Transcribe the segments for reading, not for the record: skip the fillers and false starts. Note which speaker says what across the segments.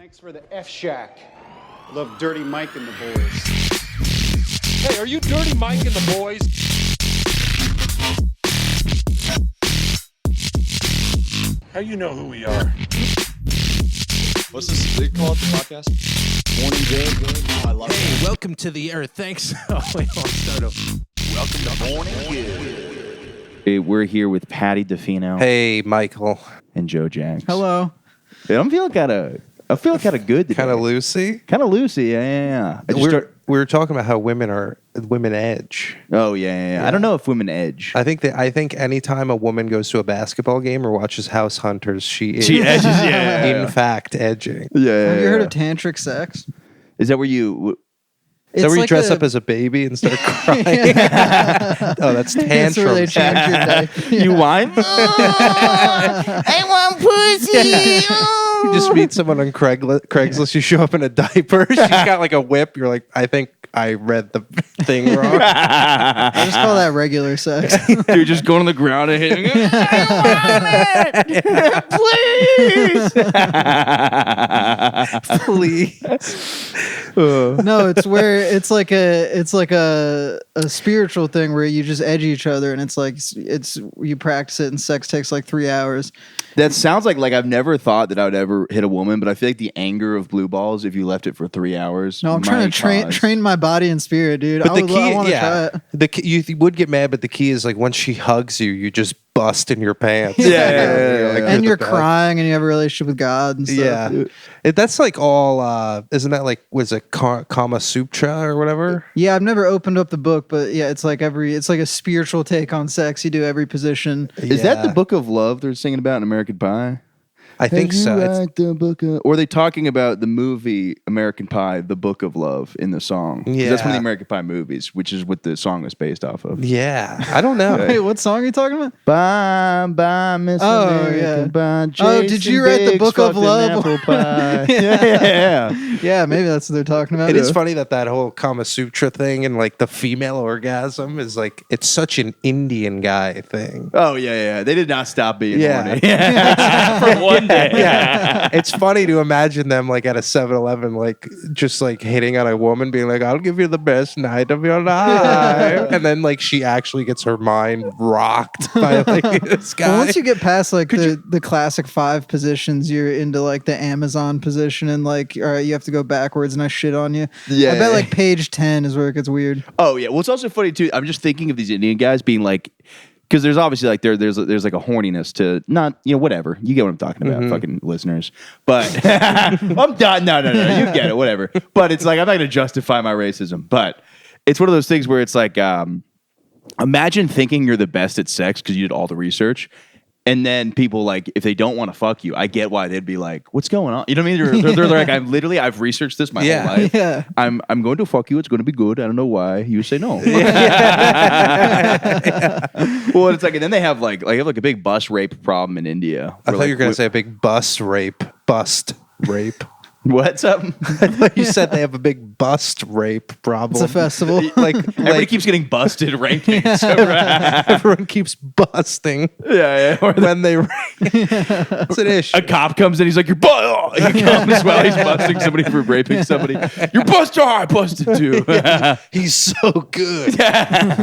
Speaker 1: Thanks for the F Shack. Love Dirty Mike and the boys.
Speaker 2: Hey, are you Dirty Mike and the boys? How you know who we are?
Speaker 3: What's this they call it, the podcast?
Speaker 1: Morning Good.
Speaker 3: Oh, I love
Speaker 4: Hey, welcome to the Earth. Thanks. Oh, wait, I'll start over.
Speaker 3: Welcome to Morning Good.
Speaker 5: We're here with Paddy Defino
Speaker 6: Hey, Michael.
Speaker 5: and Joe Jacques.
Speaker 4: Hello.
Speaker 5: Yeah, I feel kind of good today.
Speaker 6: Kind of loosey.
Speaker 5: Kind of loosey, yeah.
Speaker 6: We were talking about how women edge.
Speaker 5: Oh, yeah. I don't know if women edge.
Speaker 6: I think anytime a woman goes to a basketball game or watches House Hunters, she
Speaker 5: She edges, yeah.
Speaker 6: in fact, edging.
Speaker 5: Yeah.
Speaker 7: Have you heard of tantric sex?
Speaker 5: Is that where you...
Speaker 6: Is that where you
Speaker 7: like
Speaker 6: dress up as a baby and start crying? Oh, that's
Speaker 7: That's where they
Speaker 6: tantrums.
Speaker 7: change your day.
Speaker 5: You whine?
Speaker 4: I want pussy.
Speaker 6: You just meet someone on Craigslist. You show up in a diaper. She's got like a whip. You're like, I think I read the thing wrong.
Speaker 7: I just call that regular sex.
Speaker 5: You're just going on the ground and hitting it.
Speaker 6: Please.
Speaker 7: No, it's where it's like a spiritual thing where you just edge each other, and it's you practice it, and sex takes like 3 hours.
Speaker 5: That sounds like I've never thought that I would ever hit a woman, but I feel like the anger of blue balls, if you left it for 3 hours.
Speaker 7: No, I'm trying to train my body and spirit, dude.
Speaker 6: But
Speaker 7: I want to try it.
Speaker 6: the key, you would get mad, but the key is like once she hugs you, you just bust in your pants.
Speaker 5: Yeah.
Speaker 7: And you're crying, and you have a relationship with God and stuff.
Speaker 6: Yeah, that's like all. Isn't that like was it Kama Sutra or whatever?
Speaker 7: Yeah, I've never opened up the book, but yeah, it's like a spiritual take on sex. You do every position.
Speaker 5: Is that the book of love they're singing about in American Pie?
Speaker 6: I think so.
Speaker 5: Or are they talking about the movie American Pie, The Book of Love, in the song? 'Cause that's one of the
Speaker 6: Yeah.
Speaker 5: American Pie movies, which is what the song is based off of.
Speaker 6: Yeah, I don't know.
Speaker 7: Wait, what song are you talking about?
Speaker 5: Bye, bye, Miss
Speaker 7: Oh,
Speaker 5: American
Speaker 7: yeah.
Speaker 5: Pie.
Speaker 7: Oh, did
Speaker 5: Jason
Speaker 7: you write the
Speaker 5: Biggs
Speaker 7: Book of
Speaker 5: fucking
Speaker 7: Love?
Speaker 5: apple pie. Yeah.
Speaker 7: Yeah, maybe that's what they're talking about.
Speaker 6: It is funny that whole Kama Sutra thing and like the female orgasm is like it's such an Indian guy thing.
Speaker 5: Oh, yeah. They did not stop being
Speaker 6: Yeah.
Speaker 5: horny. For one day.
Speaker 6: Yeah. It's funny to imagine them like at a 7-Eleven, like just like hitting on a woman, being like, "I'll give you the best night of your life," and then like she actually gets her mind rocked by like this guy.
Speaker 7: Well, once you get past like the classic 5 positions, you're into like the Amazon position, and like, all right, you have to go backwards, and I shit on you.
Speaker 5: Yeah.
Speaker 7: I bet like page 10 is where it gets weird.
Speaker 5: Oh, yeah. Well, it's also funny, too. I'm just thinking of these Indian guys being like... Because there's obviously like there's like a horniness to not whatever, you get what I'm talking about, fucking listeners. But I'm done. No, you get it, whatever. But it's like I'm not gonna justify my racism. But it's one of those things where it's like imagine thinking you're the best at sex because you did all the research, and then people like if they don't want to fuck you, I get why they'd be like, "What's going on?" You know what I mean? They're like, I've researched this my whole life.
Speaker 7: Yeah.
Speaker 5: I'm going to fuck you. It's going to be good. I don't know why you say no. Well, it's like, and then they have like a big bus rape problem in India.
Speaker 6: I thought you were gonna say a big bust rape.
Speaker 5: What's up?
Speaker 6: I thought you said they have a big bust rape problem.
Speaker 7: It's a festival.
Speaker 5: Everybody keeps getting busted raping. So,
Speaker 6: Everyone keeps busting
Speaker 5: yeah. Or
Speaker 6: when they rape. It's an issue.
Speaker 5: a cop comes in. He's like, "You're busted." He comes while he's busting somebody for raping somebody. You're busted. Oh, I busted too.
Speaker 6: He's so good.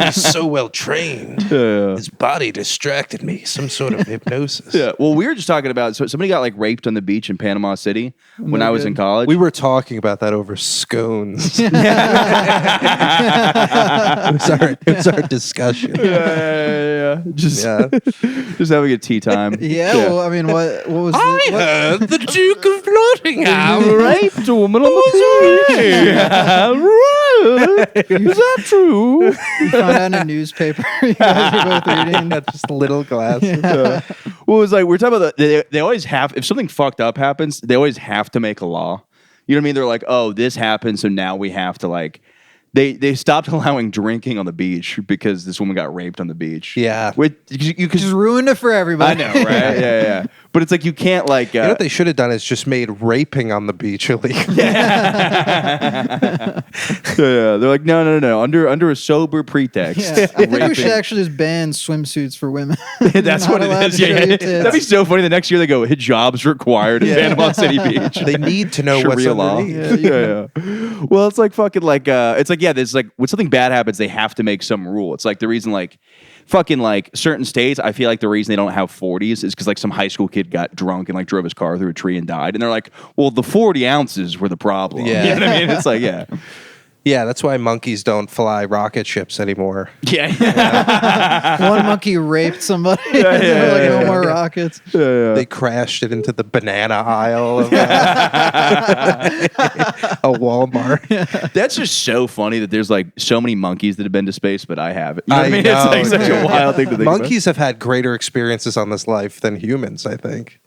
Speaker 6: He's so well trained. His body distracted me. Some sort of hypnosis.
Speaker 5: Yeah. Well, we were just talking about somebody got like raped on the beach in Panama City when I was in college.
Speaker 6: We were talking about that over scones. It was our discussion.
Speaker 5: Yeah. Just having a tea time.
Speaker 7: Yeah, well, I mean, what was
Speaker 6: I heard the Duke of Nottingham
Speaker 5: raped a woman on the beach. Is that true?
Speaker 7: you found out in a newspaper? You guys were both reading.
Speaker 6: Just little glasses.
Speaker 5: Well, it was like we're talking about they always have, if something fucked up happens, they always have to make a law. You know what I mean? They're like, oh, this happened, so now we have to like They stopped allowing drinking on the beach because this woman got raped on the beach.
Speaker 6: Yeah.
Speaker 5: Which you could
Speaker 7: Just ruined it for everybody.
Speaker 5: I know, right? yeah. But it's like you can't like.
Speaker 6: You know what they should have done is just made raping on the beach illegal.
Speaker 5: Yeah, they're like, no. Under a sober pretext.
Speaker 7: Yeah. I think we
Speaker 5: raping-
Speaker 7: should actually just ban swimsuits for women.
Speaker 5: That's
Speaker 7: You're
Speaker 5: what
Speaker 7: not
Speaker 5: it
Speaker 7: allowed
Speaker 5: is.
Speaker 7: to show
Speaker 5: Yeah,
Speaker 7: your
Speaker 5: yeah.
Speaker 7: tits.
Speaker 5: That'd be so funny. The next year they go hijabs required in Panama City Beach.
Speaker 6: They need to know what's
Speaker 5: Sharia law.
Speaker 6: underneath.
Speaker 5: Yeah. Well, it's like fucking like it's like there's like when something bad happens, they have to make some rule. It's like the reason like fucking like certain states, I feel like the reason they don't have 40s is because like some high school kid got drunk and like drove his car through a tree and died, and they're like, well, the 40 ounces were the problem.
Speaker 6: Yeah.
Speaker 5: You know what I mean? It's like
Speaker 6: Yeah, that's why monkeys don't fly rocket ships anymore.
Speaker 7: One monkey raped somebody. They're like, no more rockets.
Speaker 6: They crashed it into the banana aisle of a Walmart.
Speaker 5: That's just so funny that there's like so many monkeys that have been to space, but I haven't. You know what I mean?
Speaker 6: know,
Speaker 5: It's like such a
Speaker 6: dude.
Speaker 5: wild thing to think about.
Speaker 6: Monkeys have had greater experiences on this life than humans, I think.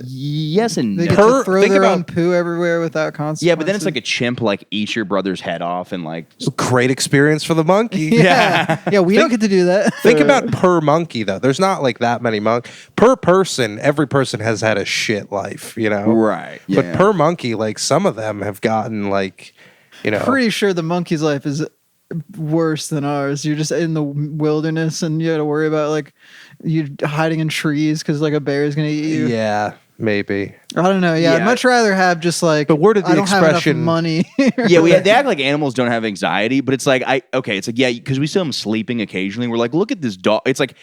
Speaker 5: Yes and
Speaker 7: They
Speaker 5: no.
Speaker 7: get to throw
Speaker 6: think
Speaker 7: their
Speaker 6: about-
Speaker 7: own poo everywhere without consequences.
Speaker 5: Yeah, but then it's like a chimp like eats your brother's head off and like
Speaker 6: Great experience for the monkey.
Speaker 7: yeah. We don't get to do that.
Speaker 6: Think about per monkey, though. There's not like that many per person. Every person has had a shit life, you know?
Speaker 5: Right.
Speaker 6: But
Speaker 5: yeah.
Speaker 6: per monkey, like some of them have gotten like, you know.
Speaker 7: Pretty sure the monkey's life is worse than ours. You're just in the wilderness and you got to worry about like you hiding in trees because like a bear is gonna eat you.
Speaker 6: Yeah, maybe.
Speaker 7: I don't know. Yeah, I'd
Speaker 5: Yeah.
Speaker 7: much rather have just like.
Speaker 6: But where did the
Speaker 7: I don't have
Speaker 6: expression-
Speaker 7: enough money?
Speaker 5: Yeah, they act like animals don't have anxiety, but it's like it's like because we see them sleeping occasionally. We're like, look at this dog. It's like,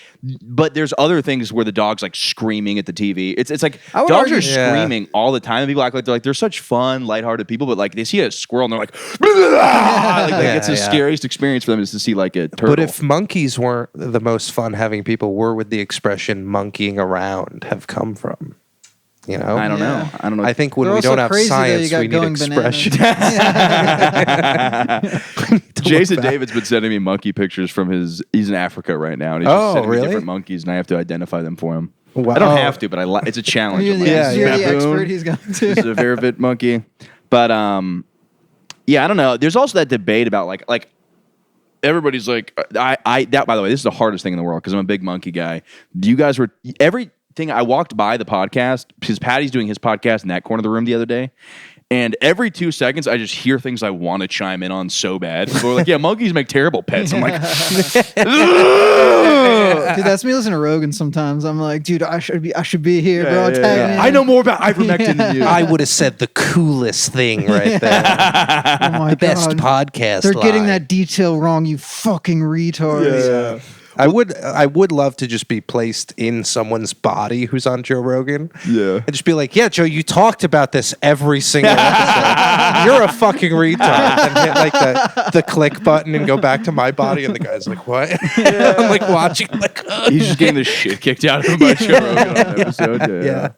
Speaker 5: but there's other things where the dog's like screaming at the TV. It's like
Speaker 7: I would
Speaker 5: dogs
Speaker 7: argue-
Speaker 5: are screaming all the time. And people act like they're such fun, lighthearted people, but like they see a squirrel and they're like, it's the scariest experience for them is to see like a turtle.
Speaker 6: But if monkeys weren't the most fun having people, where would the expression monkeying around have come from? You know?
Speaker 5: I don't know. I don't know.
Speaker 6: I think when
Speaker 7: They're
Speaker 6: we
Speaker 7: also
Speaker 6: don't have
Speaker 7: crazy that you
Speaker 6: science,
Speaker 7: got
Speaker 6: we need
Speaker 7: going
Speaker 6: expression.
Speaker 5: Jason David's been sending me monkey pictures from he's in Africa right now, and he's
Speaker 6: Oh,
Speaker 5: just sending me
Speaker 6: really?
Speaker 5: different monkeys, and I have to identify them for him.
Speaker 6: Wow.
Speaker 5: I don't have to, but it's a challenge.
Speaker 7: You're
Speaker 5: I'm
Speaker 7: the,
Speaker 5: like,
Speaker 6: Yeah,
Speaker 5: this is
Speaker 7: you're
Speaker 5: a
Speaker 7: the
Speaker 5: baboon,
Speaker 7: expert he's going
Speaker 5: This is
Speaker 7: to.
Speaker 5: a vervet monkey, but yeah, I don't know. There's also that debate about like everybody's like that. By the way, this is the hardest thing in the world because I'm a big monkey guy. You guys were everything. I walked by the podcast because Patty's doing his podcast in that corner of the room the other day. And every 2 seconds, I just hear things I want to chime in on so bad. People are like, yeah, monkeys make terrible pets. I'm like,
Speaker 7: Dude, that's me listening to Rogan sometimes. I'm like, dude, I should be here, bro. Tag me in.
Speaker 5: I know more about ivermectin than you.
Speaker 6: I would have said the coolest thing right there.
Speaker 7: Oh my
Speaker 6: Best
Speaker 7: God.
Speaker 6: podcast.
Speaker 7: They're getting
Speaker 6: line.
Speaker 7: that detail wrong, you fucking retards.
Speaker 6: I would love to just be placed in someone's body who's on Joe Rogan.
Speaker 5: Yeah.
Speaker 6: And just be like, yeah, Joe, you talked about this every single episode. You're a fucking retard. And hit like the click button and go back to my body. And the guy's like, what? I'm like watching like
Speaker 5: He's just getting the shit kicked out of him by Joe Rogan on an episode. Yeah.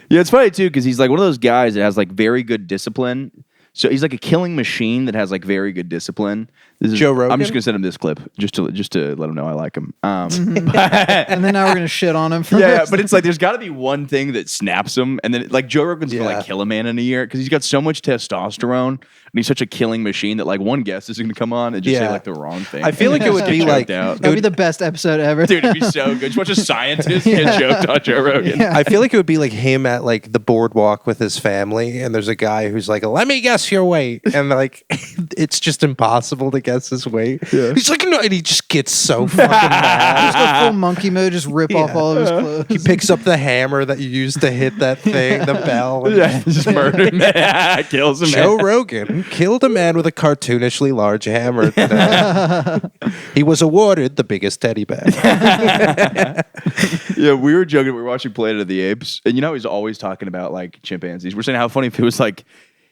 Speaker 5: Yeah, it's funny too, because he's like one of those guys that has like very good discipline. So he's like a killing machine that has like very good discipline. This is
Speaker 6: Joe Rogan?
Speaker 5: I'm just gonna send him this clip just to let him know I like him.
Speaker 7: And then now we're gonna shit on him for
Speaker 5: Yeah, but it's like there's got to be one thing that snaps him, and then like Joe Rogan's gonna
Speaker 6: Yeah.
Speaker 5: like kill a man in a year because he's got so much testosterone and he's such a killing machine that like one guest is gonna come on and just say
Speaker 6: Yeah.
Speaker 5: like the wrong thing.
Speaker 6: I feel like it would
Speaker 5: Just
Speaker 6: be
Speaker 5: get
Speaker 6: like
Speaker 5: choked out.
Speaker 7: That'd be the best episode ever.
Speaker 5: Dude, it'd be so good. Just watch a scientist get choked on Joe Rogan.
Speaker 7: Yeah.
Speaker 6: I feel like it would be like him at like the boardwalk with his family, and there's a guy who's like, "Let me guess your weight," and like it's just impossible to guess his weight. He's like, "No," and he just gets so fucking mad.
Speaker 7: Just go full monkey mode, just rip off all of his clothes.
Speaker 6: He picks up the hammer that you used to hit that thing, the bell. And
Speaker 5: Yeah, just murdered man. Kills him.
Speaker 6: Joe Rogan killed a man with a cartoonishly large hammer today. He was awarded the biggest teddy bear.
Speaker 5: Yeah, we were joking. We were watching Planet of the Apes, and you know he's always talking about like chimpanzees. We're saying how funny if it was like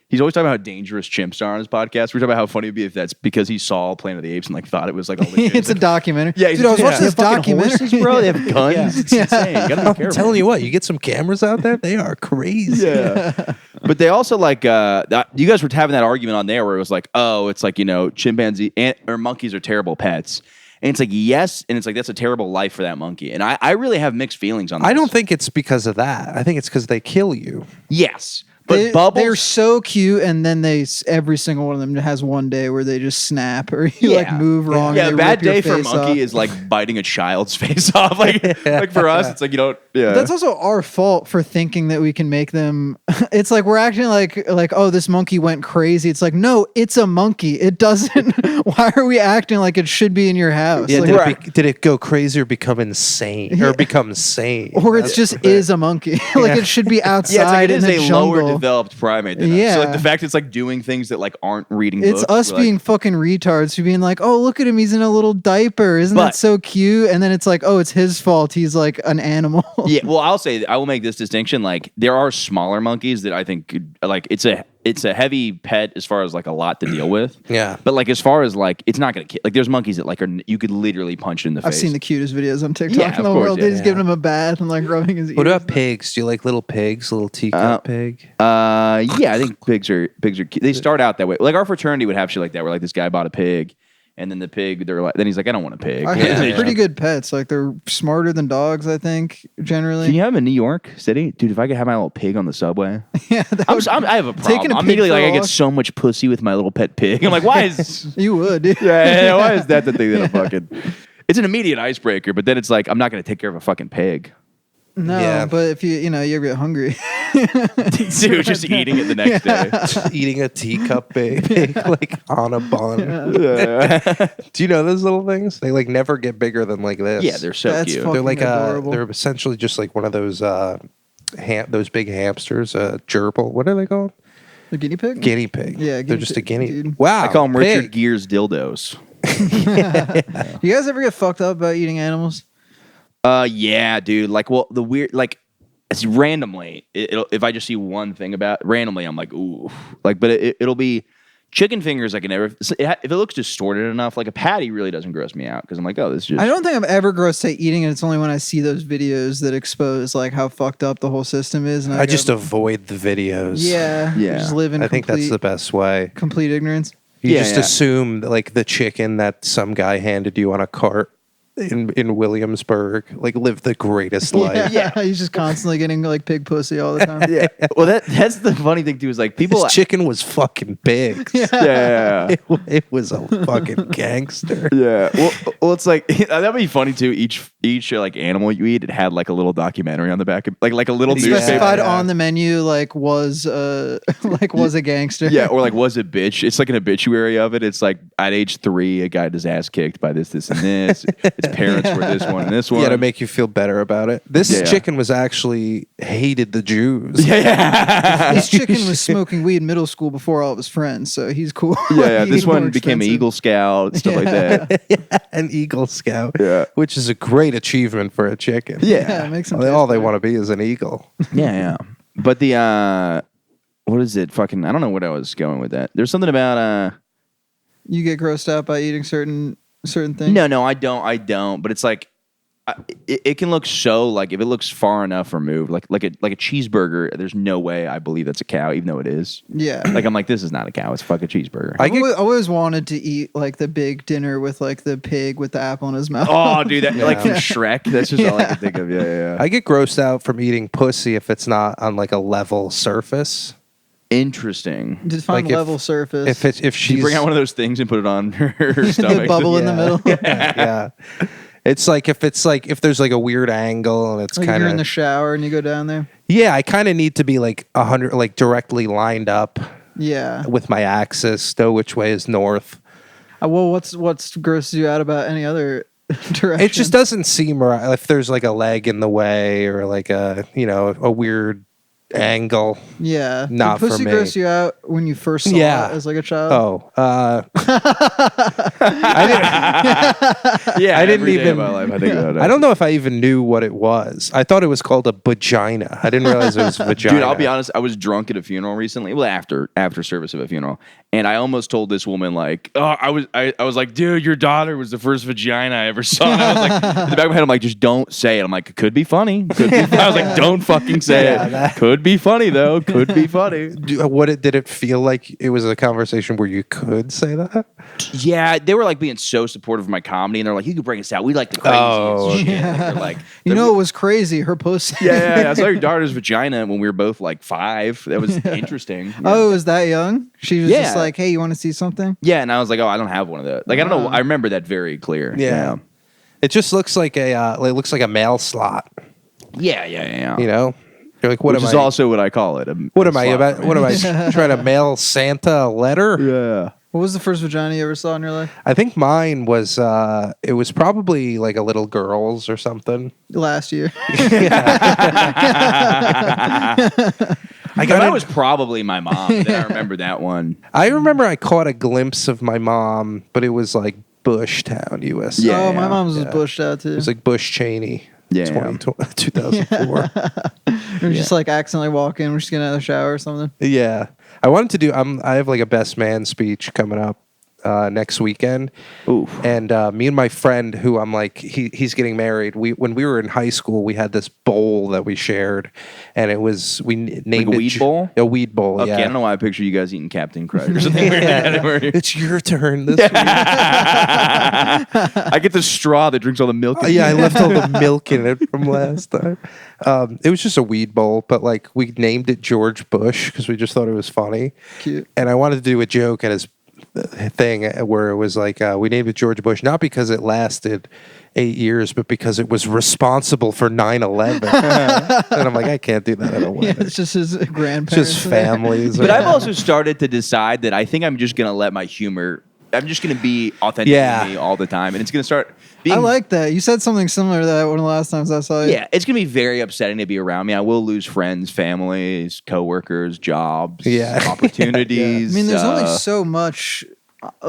Speaker 5: he's always talking about how dangerous chimps are on his podcast. We're talking about how funny it'd be if that's because he saw Planet of the Apes and like thought it was like a legit.
Speaker 7: It's a documentary.
Speaker 5: Yeah,
Speaker 7: Dude, I was watching
Speaker 5: they
Speaker 7: this
Speaker 5: have fucking
Speaker 7: documentary.
Speaker 5: horses, bro. They have guns. It's insane. You gotta be careful.
Speaker 6: I'm telling you what, you get some cameras out there, they are crazy.
Speaker 5: Yeah. But they also like you guys were having that argument on there where it was like, oh, it's like, you know, chimpanzee or monkeys are terrible pets. And it's like, yes, and it's like that's a terrible life for that monkey. And I really have mixed feelings on that.
Speaker 6: I don't think it's because of that. I think it's because they kill you.
Speaker 5: Yes. But bubbles,
Speaker 7: they're so cute, and then every single one of them has one day where they just snap or you like move wrong.
Speaker 5: Yeah,
Speaker 7: and
Speaker 5: a
Speaker 7: they
Speaker 5: bad
Speaker 7: rip your
Speaker 5: day for a
Speaker 7: face
Speaker 5: monkey
Speaker 7: off.
Speaker 5: is like biting a child's face off. Like for us, it's like you don't. Yeah,
Speaker 7: That's also our fault for thinking that we can make them. It's like we're acting like oh, this monkey went crazy. It's like no, it's a monkey. It doesn't. Why are we acting like it should be in your house?
Speaker 6: Yeah,
Speaker 7: Like,
Speaker 6: did it go crazy or become insane or become sane?
Speaker 7: or it's just is a monkey. Like it should be outside
Speaker 5: yeah, it's like it is
Speaker 7: in the
Speaker 5: a
Speaker 7: jungle.
Speaker 5: lower developed primate than us.
Speaker 7: Yeah.
Speaker 5: So like the fact it's like doing things that like aren't reading
Speaker 7: It's
Speaker 5: books.
Speaker 7: us
Speaker 5: we're like,
Speaker 7: being fucking retards for being like, oh, look at him. He's in a little diaper. Isn't that
Speaker 5: But-
Speaker 7: so cute? And then it's like, oh, it's his fault. He's like an animal.
Speaker 5: Yeah, well, I will make this distinction. Like, there are smaller monkeys that I think could, like it's a heavy pet as far as like a lot to deal with.
Speaker 6: Yeah.
Speaker 5: But like as far as like it's not gonna kill. Like there's monkeys that like you could literally punch in the face.
Speaker 7: I've seen the cutest videos on TikTok
Speaker 5: Yeah,
Speaker 7: in the
Speaker 5: of course,
Speaker 7: world.
Speaker 5: yeah.
Speaker 7: They just giving him a bath and like rubbing his ears.
Speaker 6: What about pigs? Do you like little pigs? Little teacup pig?
Speaker 5: Yeah, I think pigs are cute. They start out that way. Like our fraternity would have shit like that, where like this guy bought a pig, and then the pig, then he's like, I don't want a pig.
Speaker 7: I heard
Speaker 6: Yeah,
Speaker 7: they're
Speaker 6: yeah.
Speaker 7: pretty good pets. Like they're smarter than dogs, I think, generally.
Speaker 5: Can you have them in New York City, dude? If I could have my little pig on the subway,
Speaker 7: Yeah, that would-
Speaker 5: I have a problem.
Speaker 7: Taking a
Speaker 5: I'm
Speaker 7: pig
Speaker 5: immediately
Speaker 7: for
Speaker 5: like,
Speaker 7: a
Speaker 5: I get
Speaker 7: walk?
Speaker 5: so much pussy with my little pet pig. I'm like, why is
Speaker 7: you would. Dude.
Speaker 5: yeah, why is that the thing that I'm fucking? It's an immediate icebreaker, but then it's like I'm not going to take care of a fucking pig,
Speaker 7: No,
Speaker 6: Yeah.
Speaker 7: but if you ever get hungry,
Speaker 5: dude. Just eating it the next day.
Speaker 6: Eating a teacup pig like on a bun.
Speaker 5: Yeah,
Speaker 6: Do you know those little things? They like never get bigger than like this.
Speaker 5: yeah, they're so
Speaker 7: That's
Speaker 5: cute.
Speaker 7: fucking
Speaker 6: They're like
Speaker 7: adorable.
Speaker 6: they're essentially just like one of those those big hamsters, gerbil. What are they called?
Speaker 7: the guinea pig.
Speaker 6: Guinea pig.
Speaker 7: Yeah,
Speaker 6: they're
Speaker 7: guinea
Speaker 6: just a
Speaker 7: pig,
Speaker 6: guinea.
Speaker 7: dude.
Speaker 6: Wow,
Speaker 5: I call them Richard
Speaker 6: pig.
Speaker 5: Gere's dildos.
Speaker 7: You guys ever get fucked up about eating animals?
Speaker 5: Yeah, dude. Like, well, the weird, like, it's randomly. If I just see one thing about randomly, I'm like, ooh, like, but it'll be chicken fingers. I can never. If it looks distorted enough, like a patty really doesn't gross me out because I'm like, oh, this is just.
Speaker 7: I don't think I'm ever grossed to eating it. It's only when I see those videos that expose like how fucked up the whole system is. And
Speaker 6: I just avoid the videos.
Speaker 7: yeah,
Speaker 5: Yeah.
Speaker 7: just live in
Speaker 6: I think that's the best way.
Speaker 7: complete ignorance.
Speaker 6: You
Speaker 5: Yeah,
Speaker 6: just
Speaker 5: yeah.
Speaker 6: assume that, like the chicken that some guy handed you on a cart in Williamsburg, like lived the greatest life.
Speaker 7: Yeah, he's just constantly getting like pig pussy all the time.
Speaker 5: Yeah. Well, that's the funny thing too is like people.
Speaker 6: This chicken was fucking big.
Speaker 5: Yeah.
Speaker 6: It was a fucking gangster.
Speaker 5: Yeah. Well, it's like that'd be funny too. Each like animal you eat, it had like a little documentary on the back, of, like a little
Speaker 7: It's
Speaker 5: newspaper.
Speaker 7: specified
Speaker 6: Yeah.
Speaker 7: on the menu like was was a gangster.
Speaker 5: Yeah, or like was a bitch. It's like an obituary of it. It's like at age 3, a guy got his ass kicked by this, and this. His parents were this one and this one.
Speaker 6: Yeah, to make you feel better about it. This
Speaker 5: Yeah.
Speaker 6: chicken was actually hated the Jews.
Speaker 5: yeah.
Speaker 7: This chicken was smoking weed in middle school before all of his friends, so he's cool.
Speaker 5: Yeah,
Speaker 7: He
Speaker 5: this
Speaker 7: ate more
Speaker 5: one became an
Speaker 7: expensive.
Speaker 5: Eagle Scout, stuff like that.
Speaker 6: An Eagle Scout.
Speaker 5: Yeah.
Speaker 6: Which is a great achievement for a chicken.
Speaker 7: Yeah, it makes him
Speaker 6: All
Speaker 7: taste
Speaker 6: they
Speaker 7: better.
Speaker 6: want to be is an eagle.
Speaker 5: Yeah. But the what is it? Fucking I don't know what I was going with that. There's something about
Speaker 7: You get grossed out by eating certain things.
Speaker 5: No, I don't. But it's like it can look so like if it looks far enough removed, like a cheeseburger. There's no way I believe that's a cow, even though it is.
Speaker 7: Yeah.
Speaker 5: Like I'm like this is not a cow. It's a fucking cheeseburger.
Speaker 6: I
Speaker 7: I've
Speaker 6: get-
Speaker 7: always wanted to eat like the big dinner with like the pig with the apple in his mouth.
Speaker 5: Oh, dude, that like from Shrek. That's just all I can think of. Yeah.
Speaker 6: I get grossed out from eating pussy if it's not on like a level surface.
Speaker 5: Interesting.
Speaker 7: Define
Speaker 6: like if-
Speaker 7: level surface.
Speaker 6: If
Speaker 5: She
Speaker 6: she's
Speaker 5: bring out one of those things and put it on her
Speaker 7: the
Speaker 5: stomach.
Speaker 7: bubble in the middle.
Speaker 6: yeah. It's like if there's like a weird angle and it's
Speaker 7: Like
Speaker 6: kind
Speaker 7: you're in
Speaker 6: of
Speaker 7: the shower and you go down there.
Speaker 6: yeah. I kind of need to be like 100 like directly lined up
Speaker 7: Yeah.
Speaker 6: with my axis, know which way is north.
Speaker 7: Well, what's grosses you out about any other direction?
Speaker 6: It just doesn't seem right if there's like a leg in the way or like a a weird angle.
Speaker 7: Yeah.
Speaker 6: Not
Speaker 7: Did
Speaker 6: for
Speaker 7: pussy
Speaker 6: me.
Speaker 7: gross you out when you first saw
Speaker 6: Yeah.
Speaker 7: it as like a child?
Speaker 6: Oh,
Speaker 5: Yeah,
Speaker 6: I didn't
Speaker 5: every day of
Speaker 6: even-
Speaker 5: my life, I think about it.
Speaker 6: I don't know if I even knew what it was. I thought it was called a vagina. I didn't realize it was vagina.
Speaker 5: Dude, I'll be honest. I was drunk at a funeral recently. Well, after service of a funeral, and I almost told this woman like, "Oh, I was like, dude, your daughter was the first vagina I ever saw." And I was like, in the back of my head, I'm like, just don't say it. I'm like, it could be funny. Could be. I was like, don't fucking say
Speaker 6: Yeah,
Speaker 5: it.
Speaker 6: that-
Speaker 5: Could Could be funny though. Could be funny.
Speaker 6: Did it feel like it was a conversation where you could say that?
Speaker 5: Yeah, they were like being so supportive of my comedy, and they're like, "You can bring us out. We like the craziest
Speaker 6: Oh,
Speaker 5: shit."
Speaker 7: yeah.
Speaker 5: Like, they're like,
Speaker 7: You know, it was crazy. Her pussy.
Speaker 5: yeah. I saw your daughter's vagina when we were both like 5. That was interesting.
Speaker 7: Oh, it was that young? She was just
Speaker 5: Yeah.
Speaker 7: like, hey, you want to see something?
Speaker 5: Yeah, and I was like, "Oh, I don't have one of those." Like, I don't know. I remember that very clear.
Speaker 6: Yeah. It just looks like it looks like a mail slot.
Speaker 5: Yeah.
Speaker 6: You know, you're like, what
Speaker 5: Which
Speaker 6: am
Speaker 5: is
Speaker 6: I?
Speaker 5: also what I call it.
Speaker 6: What am I about? What am I trying to mail Santa a letter?
Speaker 5: Yeah.
Speaker 7: What was the first vagina you ever saw in your life?
Speaker 6: I think mine was. It was probably like a little girl's or something.
Speaker 7: Last year.
Speaker 5: I thought it was probably my mom. But then I remember that one.
Speaker 6: I remember I caught a glimpse of my mom, but it was like Bushtown, USA.
Speaker 5: Yeah.
Speaker 7: Oh, my mom's was bushed out too.
Speaker 6: It was like Bush Cheney.
Speaker 5: Yeah.
Speaker 6: 2004.
Speaker 7: We were just like accidentally walking. We're just getting out of the shower or something.
Speaker 6: Yeah. I wanted to do. I have like a best man speech coming up next weekend.
Speaker 5: Ooh.
Speaker 6: And me and my friend, who I'm like, he's getting married. When we were in high school, we had this bowl that we shared, and we named
Speaker 5: Like a
Speaker 6: it
Speaker 5: weed bowl?
Speaker 6: A weed bowl.
Speaker 5: Okay,
Speaker 6: Yeah.
Speaker 5: I don't know why I picture you guys eating Captain Crunch or something.
Speaker 6: It's your turn this week.
Speaker 5: I get the straw that drinks all the milk.
Speaker 6: Yeah, I left all the milk in it from last time. It was just a weed bowl, but like we named it George Bush because we just thought it was funny.
Speaker 7: Cute.
Speaker 6: And I wanted to do a joke at his thing where it was like we named it George Bush not because it lasted 8 years, but because it was responsible for 9/11. And I'm like, I can't do that at a wedding.
Speaker 7: Yeah, it's just his grandparents.
Speaker 6: Just families.
Speaker 5: But I've also started to decide that I think I'm just going to let my humor, I'm just going to be authentic to me all the time. And it's going to start being.
Speaker 7: I like that. You said something similar to that one of the last times I saw you.
Speaker 5: Yeah, it's going to be very upsetting to be around me. I will lose friends, families, coworkers, jobs, opportunities.
Speaker 7: I mean, there's only so much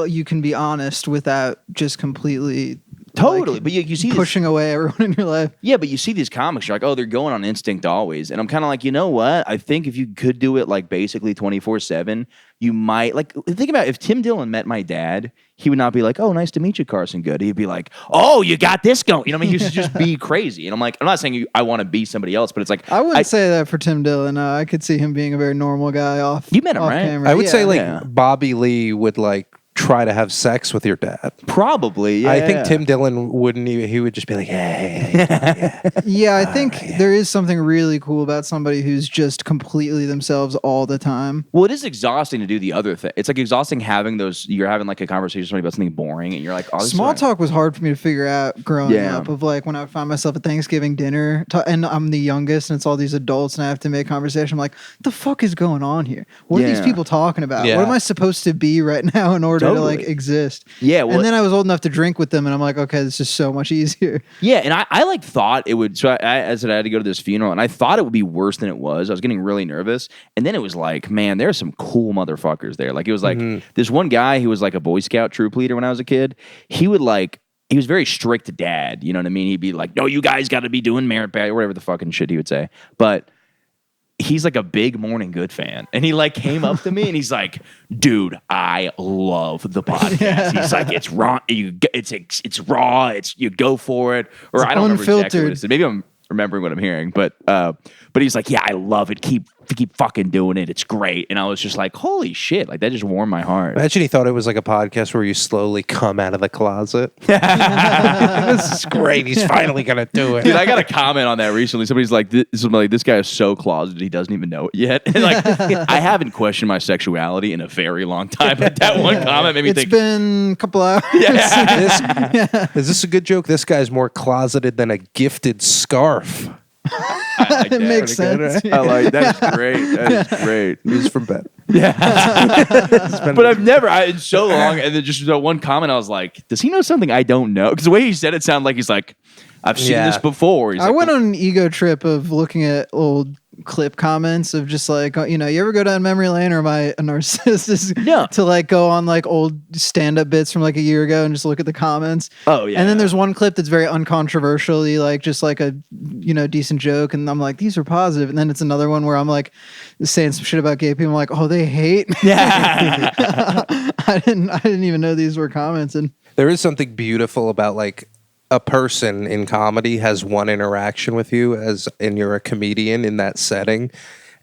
Speaker 7: you can be honest without just completely
Speaker 5: Totally.
Speaker 7: like,
Speaker 5: But you see this,
Speaker 7: pushing away everyone in your life.
Speaker 5: yeah, but you see these comics, you're like, oh, they're going on instinct always. And I'm kind of like, you know what? I think if you could do it like basically 24/7, you might like think about if Tim Dillon met my dad, he would not be like, oh, nice to meet you, Carson Good. He'd be like, oh, you got this going. You know what I mean? He used to just be crazy. And I'm like, I'm not saying I want to be somebody else, but it's like
Speaker 7: I wouldn't say that for Tim Dillon. I could see him being a very normal guy off.
Speaker 5: You met him,
Speaker 7: off
Speaker 5: right?
Speaker 7: camera.
Speaker 6: I would say like
Speaker 5: Yeah.
Speaker 6: Bobby Lee would like try to have sex with your dad.
Speaker 5: probably. Yeah,
Speaker 6: I think Tim Dillon wouldn't even, he would just be like, hey.
Speaker 7: Yeah, I think there is something really cool about somebody who's just completely themselves all the time.
Speaker 5: Well, it is exhausting to do the other thing. It's like exhausting having those. You're having like a conversation with somebody about something boring, and you're like, oh, this is
Speaker 7: Small
Speaker 5: fine.
Speaker 7: talk was hard for me to figure out growing
Speaker 5: Yeah.
Speaker 7: up. Of like when I would find myself at Thanksgiving dinner, and I'm the youngest, and it's all these adults, and I have to make conversation. I'm like, what the fuck is going on here? What are these
Speaker 5: Yeah.
Speaker 7: people talking about?
Speaker 6: Yeah.
Speaker 7: What am I supposed to be right now in order to like
Speaker 5: Totally.
Speaker 7: exist?
Speaker 5: Yeah, well,
Speaker 7: And then I was old enough to drink with them, and I'm like, okay, this is so much easier.
Speaker 5: yeah, and I like thought it would. So I said I had to go to this funeral, and I thought it would be worse than it was. I was getting really nervous, and then it was like, man, there's some cool motherfuckers there. Like it was like this one guy who was like a Boy Scout troop leader when I was a kid. He was very strict dad. You know what I mean? He'd be like, no, you guys got to be doing merit badge or whatever the fucking shit he would say. But he's like a big Morning Good fan. And he like came up to me and he's like, dude, I love the podcast. He's like, it's raw. It's raw. You go for it. Or
Speaker 7: It's
Speaker 5: I don't remember exactly what
Speaker 7: unfiltered.
Speaker 5: it said. Maybe I'm remembering what I'm hearing, but he's like, yeah, I love it. Keep fucking doing it. It's great. And I was just like, holy shit. Like that just warmed my heart.
Speaker 6: Imagine he thought it was like a podcast where you slowly come out of the closet. This is great. He's finally going to do it.
Speaker 5: Dude, I got a comment on that recently. Somebody's like, this guy is so closeted, he doesn't even know it yet. And like, I haven't questioned my sexuality in a very long time, but that one comment made me
Speaker 7: It's
Speaker 5: think.
Speaker 7: been a couple hours.
Speaker 6: Is this a good joke? This guy's more closeted than a gifted scarf.
Speaker 5: I like that.
Speaker 7: It makes
Speaker 6: Pretty good,
Speaker 7: sense.
Speaker 5: I like that. Is great. That is great.
Speaker 6: He's from Ben.
Speaker 5: But I've never, in so long, and then just that one comment, I was like, does he know something I don't know? Because the way he said it sounded like he's like, I've seen
Speaker 6: Yeah.
Speaker 5: this before. He's
Speaker 7: I
Speaker 5: like,
Speaker 7: went on an ego trip of looking at old clip comments of just like, you ever go down memory lane, or am I a narcissist?
Speaker 5: No.
Speaker 7: To like go on like old stand-up bits from like a year ago and just look at the comments.
Speaker 5: Oh, yeah.
Speaker 7: And then there's one clip that's very uncontroversially like just like a decent joke, and I'm like, these are positive. And then it's another one where I'm like saying some shit about gay people. I'm like, oh, they hate me.
Speaker 5: Yeah.
Speaker 7: I didn't even know these were comments. And
Speaker 6: There is something beautiful about like a person in comedy has one interaction with you and you're a comedian in that setting.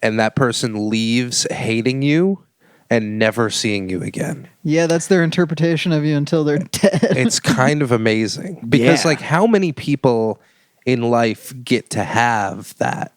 Speaker 6: and that person leaves hating you and never seeing you again.
Speaker 7: Yeah, that's their interpretation of you until they're dead.
Speaker 6: It's kind of amazing because
Speaker 5: Yeah.
Speaker 6: like how many people in life get to have that?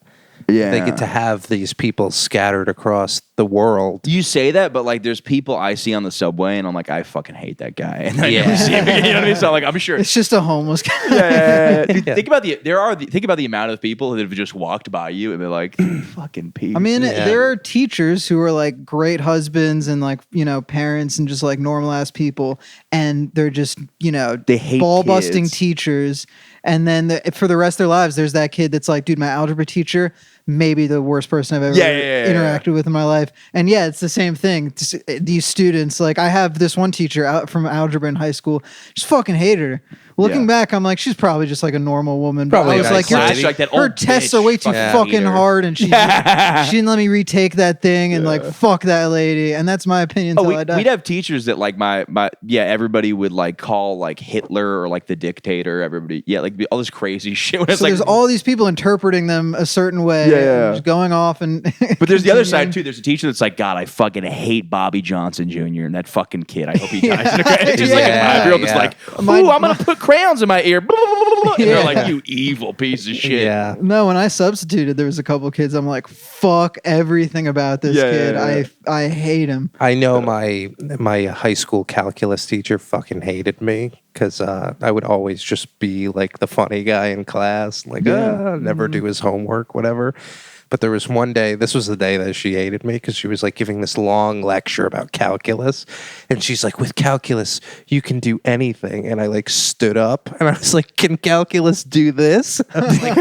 Speaker 5: Yeah.
Speaker 6: They get to have these people scattered across the world.
Speaker 5: You say that, but like, there's people I see on the subway, and I'm like, I fucking hate that guy, and I never
Speaker 6: Yeah.
Speaker 5: see him again. You know what I mean? So like, I'm sure.
Speaker 7: It's just a homeless guy.
Speaker 5: Yeah. Dude,
Speaker 6: Yeah.
Speaker 5: think about the amount of people that have just walked by you and been like, fucking piece.
Speaker 7: I mean,
Speaker 6: Yeah.
Speaker 7: there are teachers who are like great husbands and like, parents and just like normal ass people. And they're just,
Speaker 5: They hate
Speaker 7: ball busting
Speaker 5: kids.
Speaker 7: teachers. And then for the rest of their lives, there's that kid that's like, dude, my algebra teacher, maybe the worst person I've ever interacted with in my life. And yeah, it's the same thing. These students, like I have this one teacher out from algebra in high school, just fucking hated her. Looking
Speaker 5: Yeah.
Speaker 7: back, I'm like, she's probably just like a normal woman.
Speaker 6: Probably
Speaker 7: but I was
Speaker 6: a
Speaker 7: like,
Speaker 6: nice lady.
Speaker 5: Like that
Speaker 7: her
Speaker 5: old
Speaker 7: tests
Speaker 5: bitch.
Speaker 7: are way too fucking
Speaker 5: hater.
Speaker 7: hard, and she didn't let me retake that thing, and like fuck that lady. And that's my opinion until I die.
Speaker 5: We'd have teachers that like everybody would like call like Hitler or like the dictator. Everybody, like all this crazy shit. When it's
Speaker 7: So
Speaker 5: like,
Speaker 7: there's all these people interpreting them a certain way,
Speaker 5: Yeah.
Speaker 7: and just going off and.
Speaker 5: but there's the other
Speaker 7: continuing.
Speaker 5: side too. There's a teacher that's like, God, I fucking hate Bobby Johnson Jr. and that fucking kid. I hope he dies. It's just like a
Speaker 6: Yeah,
Speaker 5: 5-year-old that's
Speaker 6: yeah.
Speaker 5: like, ooh, I'm gonna put crayons in my ear. And they're
Speaker 7: Yeah.
Speaker 5: like, you evil piece of shit.
Speaker 6: Yeah.
Speaker 7: No, when I substituted, there was a couple kids. I'm like, fuck everything about this
Speaker 5: Yeah,
Speaker 7: kid.
Speaker 5: yeah, yeah.
Speaker 7: I hate him.
Speaker 6: I know my high school calculus teacher fucking hated me because I would always just be like the funny guy in class, like never do his homework, whatever. But there was one day, this was the day that she hated me because she was like giving this long lecture about calculus. And she's like, with calculus, you can do anything. And I like stood up and I was like, can calculus do this? I was like,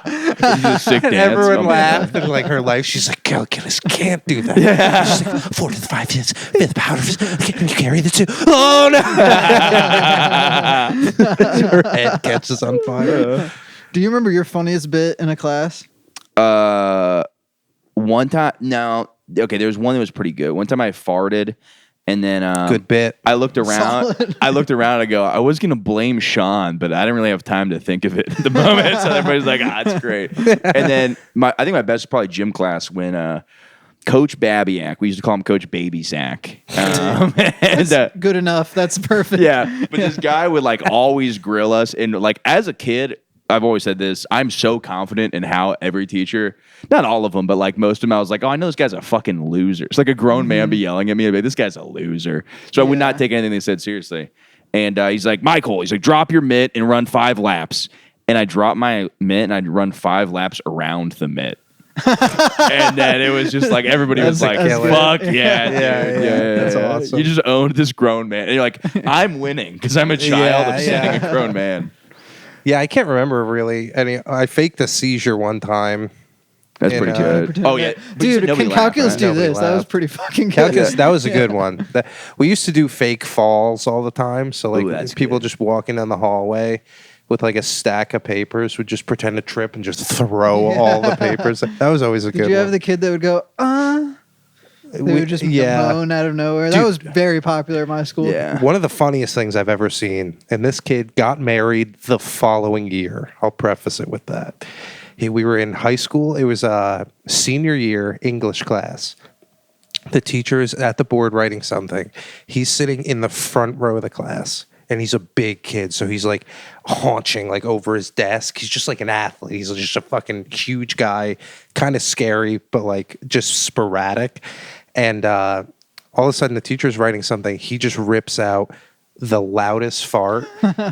Speaker 5: You do a sick
Speaker 6: and
Speaker 5: dance.
Speaker 6: everyone
Speaker 5: Oh my
Speaker 6: laughed and like her life. She's like, calculus can't do that. She's like, 4 to the 5 fifths, 5th power. Can you carry the 2? Oh no! Her head catches on fire.
Speaker 7: Do you remember your funniest bit in a class?
Speaker 5: One time, no. Okay, there was one that was pretty good. One time I farted, and then
Speaker 6: Good bit.
Speaker 5: I looked around.
Speaker 7: Solid.
Speaker 5: I looked around and I go, I was gonna blame Sean, but I didn't really have time to think of it at the moment. So everybody's like, it's great. And then I think my best is probably gym class when Coach Babiak, we used to call him Coach Baby Sack. And,
Speaker 7: Good enough. That's perfect.
Speaker 5: yeah, but this guy would like always grill us, and like as a kid, I've always said this. I'm so confident in how every teacher, not all of them, but like most of them, I was like, oh, I know this guy's a fucking loser. It's like a grown man be yelling at me, I'd be like, this guy's a loser. So I would not take anything they said seriously. And he's like, Michael, he's like, drop your mitt and run 5 laps. And I dropped my mitt and I'd run 5 laps around the mitt. And then it was just like everybody was like,
Speaker 7: that's
Speaker 5: fuck
Speaker 7: good.
Speaker 5: yeah, dude.
Speaker 6: Yeah. That's awesome.
Speaker 5: You just owned this grown man. And you're like, I'm winning because I'm a child of
Speaker 6: Yeah.
Speaker 5: sending a grown man.
Speaker 6: Yeah, I can't remember really any. I faked a seizure one time.
Speaker 5: That's
Speaker 6: And,
Speaker 5: pretty good. Oh yeah,
Speaker 7: Dude, can calculus do
Speaker 6: Nobody
Speaker 7: this? That was
Speaker 6: laughed.
Speaker 7: pretty fucking good.
Speaker 6: Calculus, that was a good one. We used to do fake falls all the time. So like
Speaker 5: Ooh, that's
Speaker 6: people
Speaker 5: good.
Speaker 6: just walking down the hallway with like a stack of papers would just pretend to trip and just throw all the papers. That was always a good
Speaker 7: Did you
Speaker 6: one.
Speaker 7: have the kid that would go, They would just moan out of nowhere. That
Speaker 6: Dude.
Speaker 7: was very popular at my school.
Speaker 5: Yeah.
Speaker 6: One of the funniest things I've ever seen, and this kid got married the following year. I'll preface it with that. We were in high school. It was a senior year English class. The teacher is at the board writing something. He's sitting in the front row of the class, and he's a big kid, so he's like haunching like over his desk. He's just like an athlete. He's just a fucking huge guy, kind of scary, but like just sporadic. And all of a sudden, the teacher's writing something. He just rips out the loudest fart,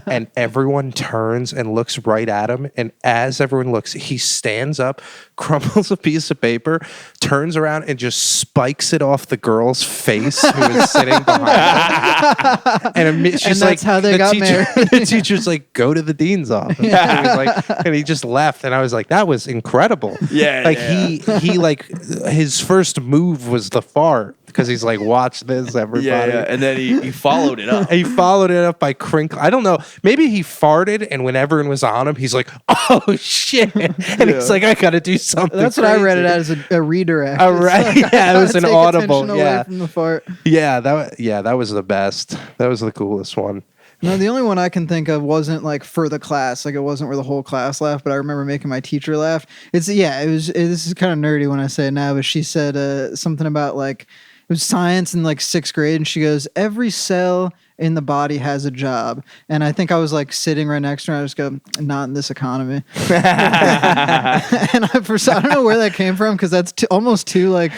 Speaker 6: and everyone turns and looks right at him. And as everyone looks, he stands up, crumbles a piece of paper, turns around, and just spikes it off the girl's face who is sitting behind him. And she's
Speaker 7: And that's how they
Speaker 6: the
Speaker 7: got
Speaker 6: teacher,
Speaker 7: married.
Speaker 6: The teacher's like, "Go to the dean's office." And, he was like, and he just left, and I was like, "That was incredible."
Speaker 5: Yeah,
Speaker 6: like
Speaker 5: yeah.
Speaker 6: he like his first move was the fart because he's like, "Watch this, everybody."
Speaker 5: Yeah. And then he followed it up.
Speaker 6: He followed it up by crinkle. I don't know. Maybe he farted, and when everyone was on him, he's like, "Oh shit!" And he's like, "I got to do something."
Speaker 7: That's what I read it
Speaker 6: crazy."
Speaker 7: as a redirect.
Speaker 6: A right-
Speaker 7: It's
Speaker 6: yeah, it was an
Speaker 7: take
Speaker 6: audible,
Speaker 7: attention
Speaker 6: yeah.
Speaker 7: away from the fart.
Speaker 6: Yeah, that was the best. That was the coolest one.
Speaker 7: No, the only one I can think of wasn't like for the class. Like it wasn't where the whole class laughed, but I remember making my teacher laugh. This is kind of nerdy when I say it now, but she said something about like, it was science in like 6th grade. And she goes, every cell in the body has a job. And I think I was like sitting right next to her. I just go, not in this economy. And I don't know where that came from because that's almost too like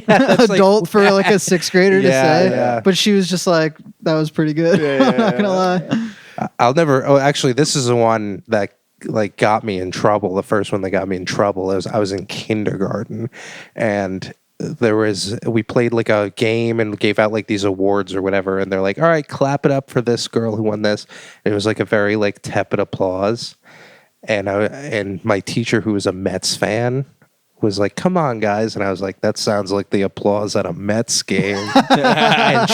Speaker 7: adult for like a 6th grader to say.
Speaker 6: Yeah.
Speaker 7: But she was just like, that was pretty good. I'm not gonna lie.
Speaker 6: I'll never. Oh, actually, this is the one that like got me in trouble. The first one that got me in trouble is I was in kindergarten, and we played like a game and gave out like these awards or whatever, and they're like, all right, clap it up for this girl who won this. And it was like a very like tepid applause, and my teacher, who was a Mets fan, was like, come on, guys. And I was like, that sounds like the applause at a Mets game. And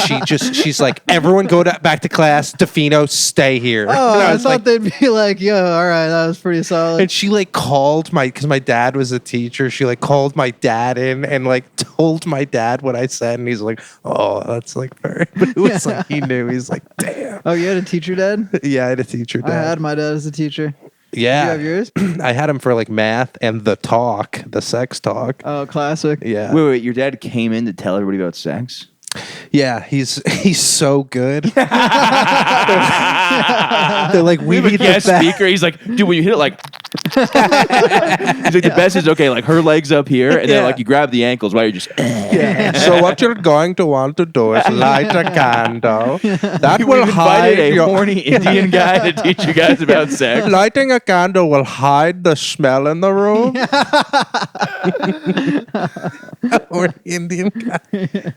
Speaker 6: she's like, everyone go back to class. Defino, stay here.
Speaker 7: Oh,
Speaker 6: And
Speaker 7: I
Speaker 6: was
Speaker 7: thought
Speaker 6: like,
Speaker 7: they'd be like, yo, all right, that was pretty solid.
Speaker 6: and she like called because my dad was a teacher. She like called my dad in and like told my dad what I said. And he's like, oh, that's like very, but it was like, he knew. He's like, damn.
Speaker 7: Oh, you had a teacher dad?
Speaker 6: Yeah, I had a teacher
Speaker 7: I
Speaker 6: dad.
Speaker 7: had my dad as a teacher.
Speaker 6: Yeah.
Speaker 7: Did you have yours?
Speaker 6: I had him for like math and the sex talk.
Speaker 7: Oh, classic.
Speaker 6: Yeah.
Speaker 5: Wait, your dad came in to tell everybody about sex?
Speaker 6: Yeah, he's so good. They're like, we need the
Speaker 5: guest
Speaker 6: best.
Speaker 5: speaker. He's like, dude, when you hit it like, he's like, the best is okay. Like her legs up here, and then like you grab the ankles while you're just.
Speaker 6: So what you're going to want to do is light a candle. That
Speaker 5: We've
Speaker 6: will
Speaker 5: invited
Speaker 6: hide
Speaker 5: a
Speaker 6: your
Speaker 5: horny Indian guy to teach you guys about sex.
Speaker 6: Lighting a candle will hide the smell in the room. Or Indian guy.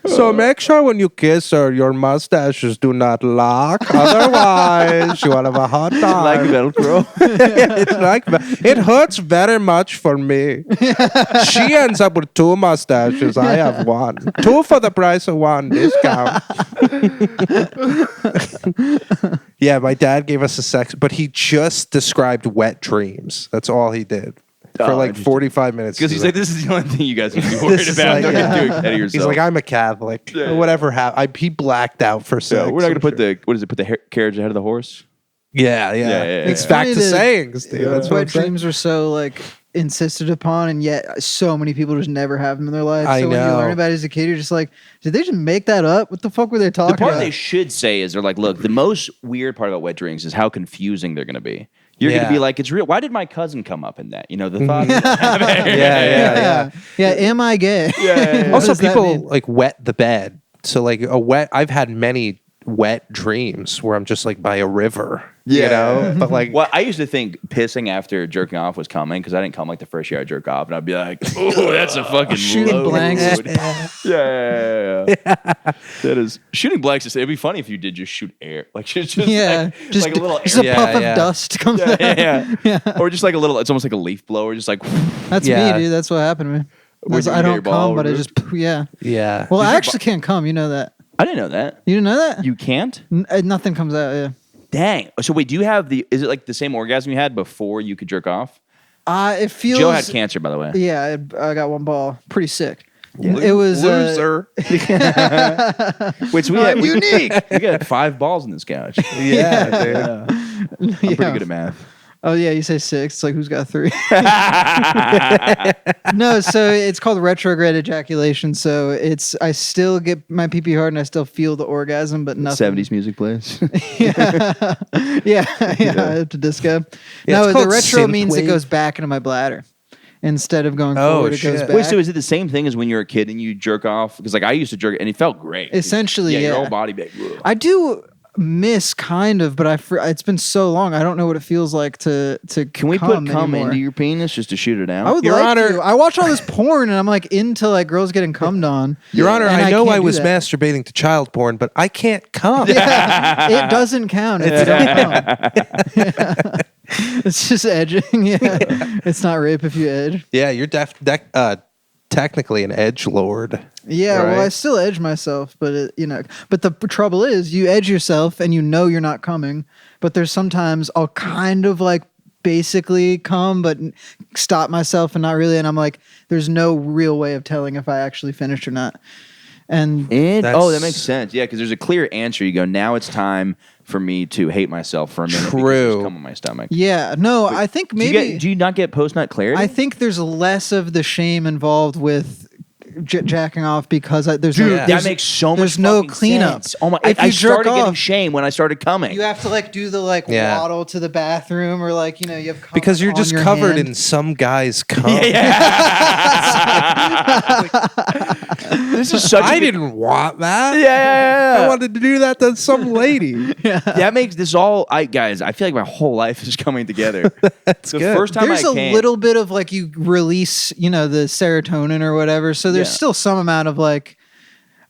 Speaker 6: So make sure when you kiss her, your mustaches do not lock. Otherwise, you will have a hard time.
Speaker 5: Like Velcro.
Speaker 6: It's like it hurts very much for me. She ends up with 2 mustaches. I have 1. 2 for the price of 1. Discount. Yeah, my dad gave us a sex, but he just described wet dreams. That's all he did. For like
Speaker 5: interesting.
Speaker 6: 45 minutes.
Speaker 5: Because he's like, this is the only thing you guys need to be worried
Speaker 6: This is
Speaker 5: about.
Speaker 6: like,
Speaker 5: Don't
Speaker 6: yeah.
Speaker 5: get too ahead of yourself.
Speaker 6: He's like, I'm a Catholic.
Speaker 5: Yeah.
Speaker 6: Whatever happened. He blacked out for sex.
Speaker 5: Yeah, we're not going to
Speaker 6: I'm
Speaker 5: put put the carriage ahead of the horse.
Speaker 6: Yeah.
Speaker 5: yeah.
Speaker 6: It's
Speaker 5: It's
Speaker 6: back
Speaker 7: funny
Speaker 6: to
Speaker 7: that-
Speaker 6: sayings, dude. That's what I'm
Speaker 7: Wet
Speaker 6: saying.
Speaker 7: dreams are so like insisted upon, and yet so many people just never have them in their life.
Speaker 6: I
Speaker 7: so when you
Speaker 6: know.
Speaker 7: learn about it as a kid, you're just like, did they just make that up? What the fuck were they
Speaker 5: The
Speaker 7: talking
Speaker 5: part
Speaker 7: about?
Speaker 5: they should say is they're like, look, the most weird part about wet dreams is how confusing they're going to be. You're going to
Speaker 6: Yeah.
Speaker 5: be like, it's real. Why did my cousin come up in that? You know, the thought.
Speaker 6: Yeah.
Speaker 7: yeah. Am I gay? What
Speaker 6: Also,
Speaker 7: does that
Speaker 6: people
Speaker 7: mean?
Speaker 6: like wet the bed. So like I've had many wet dreams where I'm just like by a river. You
Speaker 5: Yeah.
Speaker 6: know? But like
Speaker 5: Well, I used to think pissing after jerking off was coming because I didn't come like the first year I jerk off, and I'd be like, "Oh, that's a fucking
Speaker 7: Shooting
Speaker 5: load."
Speaker 7: blanks.
Speaker 5: Yeah. That is shooting blanks. It'd be funny if you did just shoot air, like just
Speaker 7: Yeah,
Speaker 5: like,
Speaker 7: just,
Speaker 5: like a little
Speaker 7: just
Speaker 5: air.
Speaker 7: a puff
Speaker 6: Yeah,
Speaker 7: of
Speaker 6: yeah.
Speaker 7: dust comes out.
Speaker 5: Yeah. Or just like a little. It's almost like a leaf blower, just like.
Speaker 7: That's
Speaker 6: Yeah.
Speaker 7: me, dude. That's what happened to me.
Speaker 5: Would you
Speaker 7: I
Speaker 5: get your
Speaker 7: don't
Speaker 5: ball
Speaker 7: come, but I
Speaker 5: removed?
Speaker 7: just yeah.
Speaker 6: yeah.
Speaker 7: Well, I actually can't come. You know that.
Speaker 5: I didn't know that.
Speaker 7: You didn't know that?
Speaker 5: You can't.
Speaker 7: Nothing comes out. Yeah.
Speaker 5: Dang. So wait, do you have the? Is it like the same orgasm you had before you could jerk off?
Speaker 7: It feels.
Speaker 5: Joe had cancer, by the way.
Speaker 7: Yeah, I got 1 ball. Pretty sick. It was
Speaker 6: loser.
Speaker 5: Wait, so we had
Speaker 7: unique.
Speaker 5: We got 5 balls in this couch.
Speaker 6: Yeah, dude.
Speaker 5: I'm pretty good at math.
Speaker 7: Oh yeah, you say 6. It's like who's got 3? No, so it's called retrograde ejaculation. So I still get my pee hard and I still feel the orgasm, but nothing.
Speaker 5: 70s music plays.
Speaker 7: yeah, at the disco.
Speaker 6: Yeah,
Speaker 7: No,
Speaker 6: it's
Speaker 7: the
Speaker 6: called
Speaker 7: retro means it
Speaker 6: synthwave.
Speaker 7: goes back into my bladder instead of going
Speaker 6: Oh,
Speaker 7: forward. It goes
Speaker 6: shit.
Speaker 7: back.
Speaker 5: Wait, so is it the same thing as when you're a kid and you jerk off? Because like I used to jerk and it felt great.
Speaker 7: Essentially,
Speaker 5: Your
Speaker 7: yeah.
Speaker 5: whole body big.
Speaker 7: I do miss kind of, but it's been so long. I don't know what it feels like to.
Speaker 5: Can we put cum
Speaker 7: anymore.
Speaker 5: into your penis just to shoot it out?
Speaker 7: I would
Speaker 6: Your
Speaker 7: like
Speaker 6: Honor-
Speaker 7: to. I watch all this porn and I'm like into like girls getting cummed on.
Speaker 6: Your Honor,
Speaker 7: And
Speaker 6: I know
Speaker 7: can't
Speaker 6: I
Speaker 7: do
Speaker 6: was
Speaker 7: that.
Speaker 6: masturbating to child porn, but I can't come.
Speaker 7: Yeah, it doesn't count if you don't come. It's just edging. Yeah, it's not rape if you edge.
Speaker 6: Yeah, you're technically an edge lord.
Speaker 7: Yeah, well, I
Speaker 6: Right.
Speaker 7: still edge myself, but but the trouble is, you edge yourself and you know you're not coming. But there's sometimes I'll kind of like basically come, but stop myself and not really. And I'm like, there's no real way of telling if I actually finished or not. And
Speaker 5: that makes sense. Yeah, because there's a clear answer. You go, now it's time for me to hate myself for a minute. Because there's cum on my stomach.
Speaker 7: yeah, no, I think maybe
Speaker 5: Do you not get post nut clarity?
Speaker 7: I think there's less of the shame involved with jacking off because there's
Speaker 5: that makes so much.
Speaker 7: There's no
Speaker 5: fucking
Speaker 7: cleanup.
Speaker 5: sense. Oh my!
Speaker 7: If
Speaker 5: I
Speaker 7: you jerk
Speaker 5: started getting
Speaker 7: off,
Speaker 5: shame when I started coming.
Speaker 7: you have to like do the like
Speaker 6: Yeah.
Speaker 7: waddle to the bathroom or like you have cum
Speaker 6: Because you're
Speaker 7: on
Speaker 6: just
Speaker 7: your
Speaker 6: covered
Speaker 7: hand.
Speaker 6: in some guy's cum.
Speaker 5: This is such.
Speaker 6: I didn't want that.
Speaker 5: Yeah.
Speaker 6: I wanted to do that to some lady.
Speaker 5: That makes this all. Guys, I feel like my whole life is coming together.
Speaker 6: That's
Speaker 5: the
Speaker 6: good.
Speaker 5: first time
Speaker 7: There's
Speaker 5: I
Speaker 7: a
Speaker 5: came,
Speaker 7: little bit of like you release, the serotonin or whatever. So there's
Speaker 5: Yeah.
Speaker 7: still some amount of like,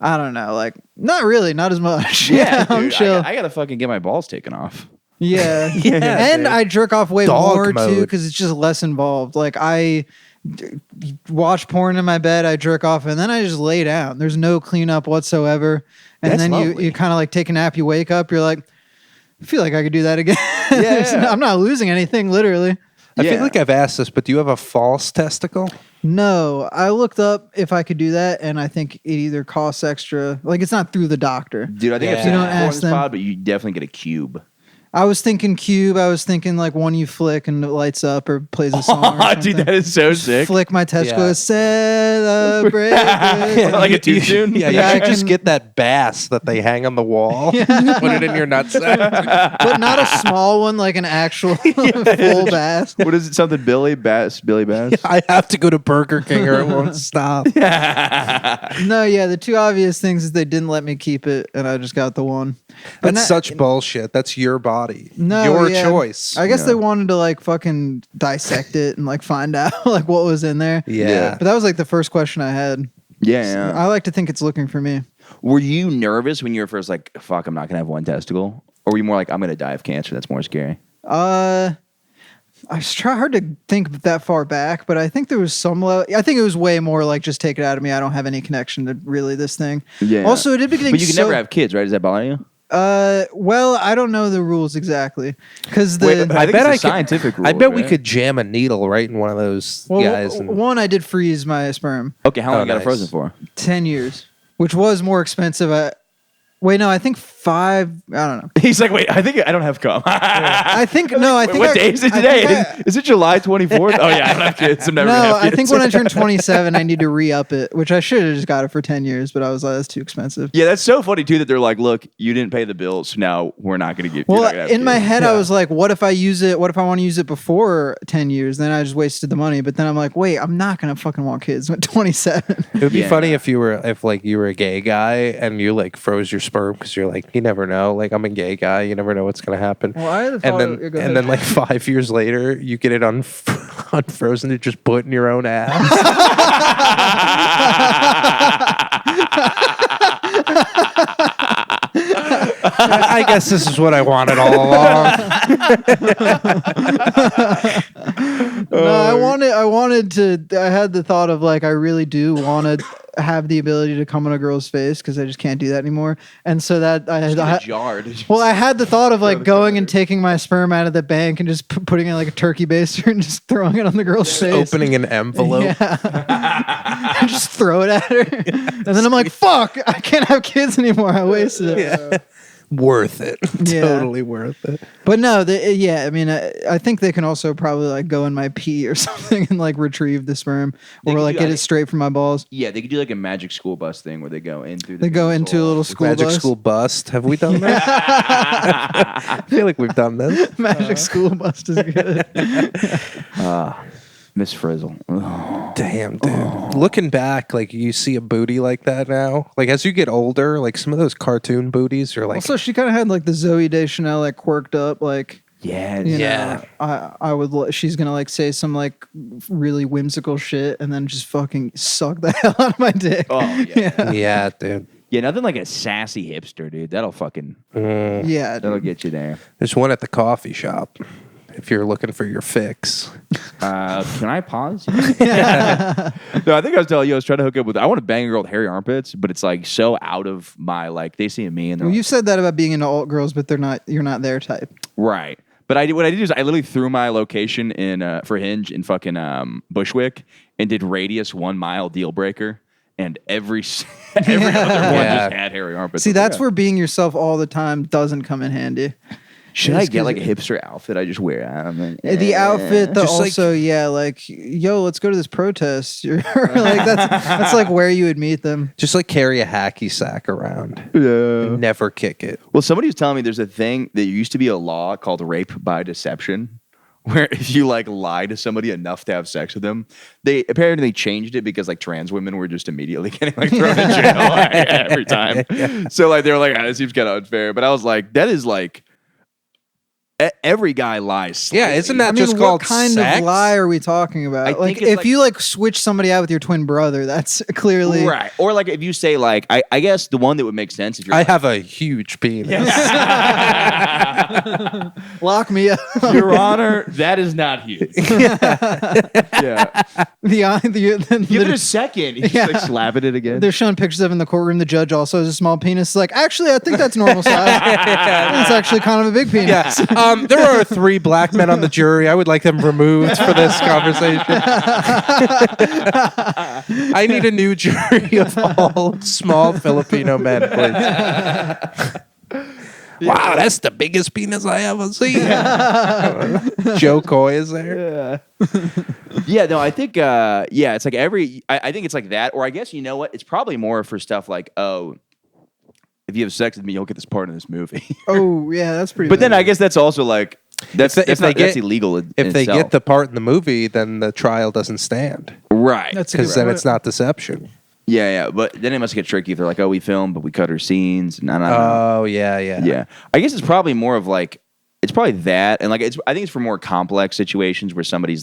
Speaker 7: I don't know, like not really, not as much.
Speaker 5: Yeah,
Speaker 7: I'm
Speaker 5: dude,
Speaker 7: chill.
Speaker 5: I gotta fucking get my balls taken off.
Speaker 7: Yeah.
Speaker 6: Yeah,
Speaker 7: And
Speaker 6: dude.
Speaker 7: I jerk off way
Speaker 6: Dog
Speaker 7: more too
Speaker 6: mode.
Speaker 7: because it's just less involved. Like watch porn in my bed, I jerk off, and then I just lay down. There's no cleanup whatsoever. And
Speaker 5: That's
Speaker 7: then
Speaker 5: lovely.
Speaker 7: you kind of like take a nap, you wake up, you're like, I feel like I could do that again.
Speaker 5: Yeah.
Speaker 7: I'm not losing anything, literally.
Speaker 6: I
Speaker 5: Yeah.
Speaker 6: feel like I've asked this, but do you have a false testicle?
Speaker 7: No, I looked up if I could do that, and I think it either costs extra. Like it's not through the doctor.
Speaker 5: Dude, I think
Speaker 6: Yeah.
Speaker 5: I've seen
Speaker 7: You
Speaker 5: it
Speaker 7: don't
Speaker 5: before on
Speaker 7: ask
Speaker 5: this
Speaker 7: them.
Speaker 5: pod, but you definitely get a cube.
Speaker 7: I was thinking cube. I was thinking like one you flick and it lights up or plays a song. Or something.
Speaker 5: Dude, that is so sick.
Speaker 7: Flick my testicle.
Speaker 6: Yeah.
Speaker 7: Celebrate.
Speaker 5: Like a too soon.
Speaker 6: Yeah,
Speaker 7: Yeah,
Speaker 6: you
Speaker 7: I
Speaker 6: should just
Speaker 7: can-
Speaker 6: get that bass that they hang on the wall. Put it in your nutsack.
Speaker 7: But not a small one, like an actual full bass.
Speaker 5: What is it? Something Billy Bass?
Speaker 6: I have to go to Burger King or it won't stop.
Speaker 7: No, yeah, the two obvious things is they didn't let me keep it, and I just got the one. But
Speaker 6: That's such bullshit. That's your body.
Speaker 7: No,
Speaker 6: your
Speaker 7: yeah.
Speaker 6: choice.
Speaker 7: I guess
Speaker 5: Yeah.
Speaker 7: they wanted to like fucking dissect it and like find out like what was in there.
Speaker 6: Yeah.
Speaker 7: But that was like the first question I had.
Speaker 5: Yeah.
Speaker 7: I like to think it's looking for me.
Speaker 5: Were you nervous when you were first like, fuck, I'm not gonna have one testicle? Or were you more like, I'm gonna die of cancer? That's more scary.
Speaker 7: I was try hard to think that far back, but I think there was some. I think it was way more like just take it out of me. I don't have any connection to really this thing.
Speaker 5: Yeah.
Speaker 7: Also, it did be getting
Speaker 5: But you can never have kids, right? Does that bother you?
Speaker 7: Well, I don't know the rules exactly because the.
Speaker 5: Wait, I think
Speaker 6: bet
Speaker 5: it's a
Speaker 6: I could-
Speaker 5: scientific rule.
Speaker 6: I bet we
Speaker 5: right?
Speaker 6: could jam a needle right in one of those
Speaker 7: well,
Speaker 6: guys. And,
Speaker 7: one, I did freeze my sperm
Speaker 5: Okay, how long
Speaker 6: Oh,
Speaker 5: you got it
Speaker 6: nice.
Speaker 5: frozen for?
Speaker 7: 10 years, which was more expensive. Wait, no, I think 5. I don't know.
Speaker 5: He's like, wait, I think I don't have cum.
Speaker 7: I think no. I think
Speaker 5: what day is it
Speaker 7: I
Speaker 5: today?
Speaker 7: think
Speaker 5: Is it July 24th? Oh yeah, I don't have kids. I'm never gonna
Speaker 7: No,
Speaker 5: have
Speaker 7: I
Speaker 5: kids.
Speaker 7: think when I turn 27, I need to re-up it, which I should have just got it for 10 years, but I was like, that's too expensive.
Speaker 5: Yeah, that's so funny too that they're like, look, you didn't pay the bills, so now we're not gonna give. you're
Speaker 7: Well,
Speaker 5: not gonna have
Speaker 7: in my
Speaker 5: kids.
Speaker 7: head, I was like, what if I use it? What if I want to use it before 10 years? Then I just wasted the money. But then I'm like, wait, I'm not going to fucking want kids at 27.
Speaker 6: it would be
Speaker 5: Yeah.
Speaker 6: funny if you were a gay guy and you like froze your sperm because you're like, you never know. Like I'm a gay guy, you never know what's gonna happen.
Speaker 7: Well, I had
Speaker 6: and
Speaker 7: thought-
Speaker 6: then
Speaker 7: go ahead.
Speaker 6: like 5 years later, you get it unfrozen to just put in your own ass. I guess this is what I wanted all along.
Speaker 7: No, I had the thought of like, I really do want to have the ability to come on a girl's face because I just can't do that anymore. And so that
Speaker 5: jarred.
Speaker 7: well, I had the thought of like going and taking my sperm out of the bank and just putting it in like a turkey baster and just throwing it on the girl's face.
Speaker 6: Opening an envelope.
Speaker 7: Yeah. And just throw it at her. And then I'm like, fuck, I can't have kids anymore. I wasted it.
Speaker 6: Yeah. Worth it.
Speaker 7: Yeah.
Speaker 6: Totally worth it.
Speaker 7: But no, I mean, I think they can also probably like go in my pee or something and like retrieve the sperm
Speaker 5: They
Speaker 7: or
Speaker 5: could
Speaker 7: like
Speaker 5: do
Speaker 7: get
Speaker 5: that.
Speaker 7: it straight from my balls.
Speaker 5: Yeah, they could do like a magic school bus thing where they go in through.
Speaker 7: They go into a little school
Speaker 6: Magic
Speaker 7: bus.
Speaker 6: school bust. Have we done that? I feel like we've done this.
Speaker 7: Magic school bus is good.
Speaker 5: Miss Frizzle. Ugh.
Speaker 6: Damn, dude. Looking back, like you see a booty like that now. Like as you get older, like some of those cartoon booties are like
Speaker 7: Also, she kind of had like the Zoe Deschanel like quirked up like.
Speaker 5: Yeah,
Speaker 7: You
Speaker 6: Yeah.
Speaker 7: know, I would. She's gonna like say some like really whimsical shit and then just fucking suck the hell out of my dick.
Speaker 5: Oh yeah.
Speaker 6: yeah, dude.
Speaker 5: Yeah, nothing like a sassy hipster, dude. That'll fucking
Speaker 7: Yeah,
Speaker 5: that'll
Speaker 7: dude.
Speaker 5: get you there.
Speaker 6: There's one at the coffee shop. If you're looking for your fix.
Speaker 5: Can I pause? No, I think I was telling you I was trying to hook up with. I want to bang a girl with hairy armpits, but it's like so out of my like. They see me and they're
Speaker 7: Well,
Speaker 5: like,
Speaker 7: you've said that about being into alt girls, but you're not their type.
Speaker 5: right. But what I did is I literally threw my location in for Hinge in fucking Bushwick and did radius 1 mile deal breaker. and every other one
Speaker 6: Yeah.
Speaker 5: just had hairy armpits.
Speaker 7: See,
Speaker 5: I was like,
Speaker 7: that's where being yourself all the time doesn't come in handy.
Speaker 5: should
Speaker 7: it's
Speaker 5: I get
Speaker 7: 'cause
Speaker 5: like a hipster outfit I just wear? I'm like,
Speaker 7: The outfit, the
Speaker 6: Just like-
Speaker 7: also, like, yo, let's go to this protest. Like that's like where you would meet them.
Speaker 6: Just like carry a hacky sack around.
Speaker 5: yeah.
Speaker 6: And never kick it.
Speaker 5: Well, somebody was telling me there's a thing that used to be a law called rape by deception, where if you like lie to somebody enough to have sex with them, they apparently changed it because like trans women were just immediately getting like thrown in jail every time. So like they were like, this seems kind of unfair. But I was like, that is like every guy lies. Slightly.
Speaker 6: Yeah, isn't that
Speaker 7: I mean,
Speaker 6: just
Speaker 7: what
Speaker 6: called
Speaker 7: kind
Speaker 6: sex?
Speaker 7: of lie are we talking about?
Speaker 5: I
Speaker 7: Like,
Speaker 5: think it's
Speaker 7: if
Speaker 5: like-
Speaker 7: you like switch somebody out with your twin brother, that's clearly
Speaker 5: right? Or like if you say like, I guess the one that would make sense if you're
Speaker 6: I
Speaker 5: like,
Speaker 6: have a huge penis.
Speaker 7: lock me up.
Speaker 5: Your Honor, that is not huge. yeah. Give it a second. He's
Speaker 7: Yeah.
Speaker 5: like slapping it again.
Speaker 7: They're showing pictures of in the courtroom. The judge also has a small penis. Like, actually, I think that's normal size. It's actually kind of a big penis.
Speaker 6: Yeah. There are 3 black men on the jury. I would like them removed for this conversation. I need a new jury of all small Filipino men, please. Wow, that's the biggest penis I ever seen. Joe Coy is there.
Speaker 5: Yeah, no, I think, it's like I think it's like that. Or I guess, you know what? It's probably more for stuff like, oh, if you have sex with me, you'll get this part in this movie.
Speaker 7: Oh, yeah, that's pretty.
Speaker 5: But then
Speaker 7: bad.
Speaker 5: I guess that's also like, that's illegal in
Speaker 6: If they
Speaker 5: itself.
Speaker 6: get the part in the movie, then the trial doesn't stand
Speaker 5: Right.
Speaker 7: That's a good
Speaker 6: because then
Speaker 7: point.
Speaker 6: it's not deception.
Speaker 5: Yeah. But then it must get tricky if they're like, oh, we filmed, but we cut our scenes. And I don't know.
Speaker 6: Oh yeah.
Speaker 5: Yeah. I guess it's probably more of like, it's probably that. And like, I think it's for more complex situations where somebody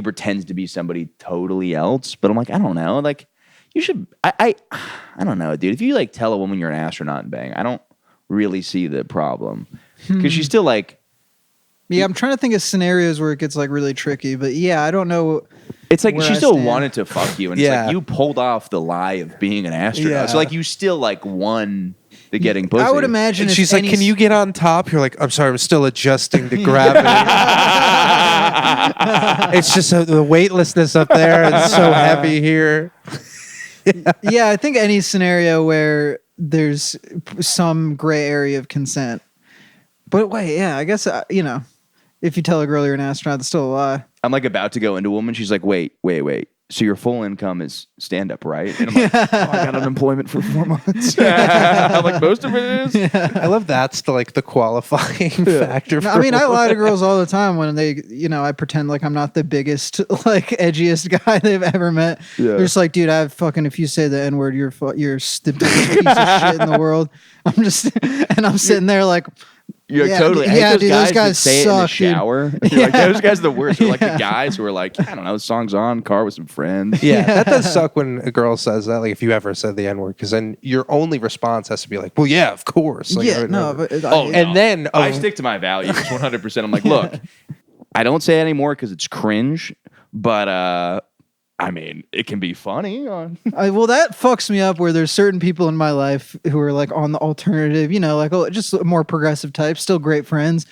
Speaker 5: pretends to be somebody totally else. But I'm like, I don't know. Like, you should, I don't know, dude. If you like tell a woman you're an astronaut and bang, I don't really see the problem. Because she's still like,
Speaker 7: Yeah, I'm trying to think of scenarios where it gets like really tricky, but yeah, I don't know.
Speaker 5: it's like
Speaker 7: where
Speaker 5: she
Speaker 7: I
Speaker 5: still
Speaker 7: stand.
Speaker 5: wanted to fuck you. And it's
Speaker 6: Yeah.
Speaker 5: like, you pulled off the lie of being an astronaut.
Speaker 6: Yeah.
Speaker 5: So like, you still like won the getting pussy.
Speaker 7: I would imagine
Speaker 6: And
Speaker 7: if
Speaker 6: she's like,
Speaker 7: any
Speaker 6: "Can you get on top?" You're like, "I'm sorry, I'm still adjusting to gravity." It's just the weightlessness up there. It's so heavy here.
Speaker 7: Yeah, I think any scenario where there's some gray area of consent. But wait, yeah, I guess if you tell a girl you're an astronaut, that's still a lie.
Speaker 5: I'm like about to go into a woman. She's like, wait. So your full income is stand up, right? And I'm like, I got unemployment for 4 months. I'm like, most of it is.
Speaker 6: I love that's the qualifying factor.
Speaker 7: No,
Speaker 6: For
Speaker 7: I mean, I
Speaker 6: women.
Speaker 7: lie to girls all the time when they, I pretend like I'm not the biggest, like edgiest guy they've ever met.
Speaker 5: Yeah.
Speaker 7: They're just like, dude, if you say the N word, you're the biggest piece of shit in the world. I'm sitting there like,
Speaker 5: You're
Speaker 7: Yeah,
Speaker 5: totally. I
Speaker 7: yeah,
Speaker 5: hate
Speaker 7: dude,
Speaker 5: those
Speaker 7: those
Speaker 5: guys that
Speaker 7: guys
Speaker 5: say it in the
Speaker 7: suck, dude.
Speaker 5: shower. You're like, those guys are the worst. They're like the guys who are like, I don't know, the song's on, car with some friends.
Speaker 6: Yeah, that does suck when a girl says that. Like, if you ever said the N word, because then your only response has to be like, "Well, yeah, of course." Like,
Speaker 7: yeah,
Speaker 6: I
Speaker 7: no,
Speaker 6: never-
Speaker 7: but
Speaker 5: Oh,
Speaker 6: and
Speaker 5: no.
Speaker 6: then
Speaker 5: I stick to my values 100%. I'm like, look, I don't say it anymore because it's cringe, but I mean, it can be funny.
Speaker 7: well, that fucks me up where there's certain people in my life who are like on the alternative, like just more progressive types, still great friends.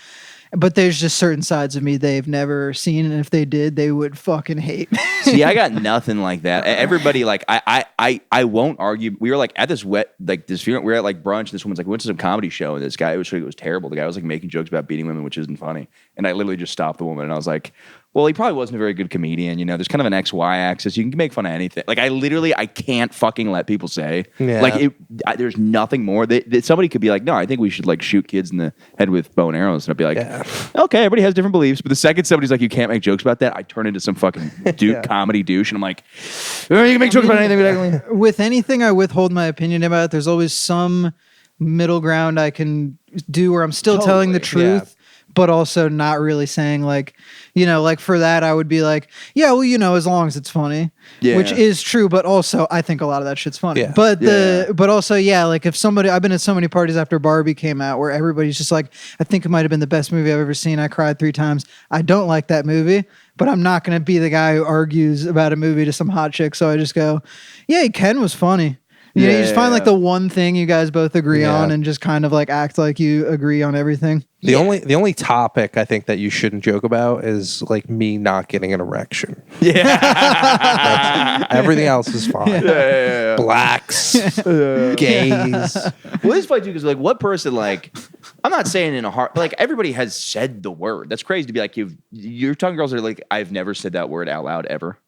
Speaker 7: But there's just certain sides of me they've never seen, and if they did, they would fucking hate me.
Speaker 5: See, I got nothing like that. Everybody, like, I won't argue. We were like at this funeral. We were at like brunch. This woman's like, we went to some comedy show, and this guy, it was terrible. The guy was like making jokes about beating women, which isn't funny. And I literally just stopped the woman, and I was like, well, he probably wasn't a very good comedian. There's kind of an XY axis. You can make fun of anything. Like, I can't fucking let people say,
Speaker 6: Yeah.
Speaker 5: like, there's nothing more that somebody could be like, no, I think we should like shoot kids in the head with bow and arrows. And I'd be like,
Speaker 6: Yeah.
Speaker 5: okay, everybody has different beliefs. But the second somebody's like, you can't make jokes about that, I turn into some fucking comedy douche. And I'm like, you can make jokes about anything.
Speaker 7: With anything I withhold my opinion about, there's always some middle ground I can do where I'm still telling the truth, but also not really saying like, like for that, I would be like, yeah, well, as long as it's funny, which is true, but also I think a lot of that shit's funny.
Speaker 6: Yeah.
Speaker 7: But also, like if I've been at so many parties after Barbie came out where everybody's just like, I think it might have been the best movie I've ever seen. I cried 3 times. I don't like that movie, but I'm not going to be the guy who argues about a movie to some hot chick. So I just go, yeah, Ken was funny. You just find like the one thing you guys both agree on and just kind of like act like you agree on everything.
Speaker 6: The only topic I think that you shouldn't joke about is like me not getting an erection.
Speaker 5: Yeah.
Speaker 6: Everything else is fine.
Speaker 5: Yeah.
Speaker 6: Blacks, gays.
Speaker 5: Well, it's funny too because like what person like I'm not saying in a heart but like everybody has said the word. That's crazy to be like you're talking girls that are like I've never said that word out loud ever.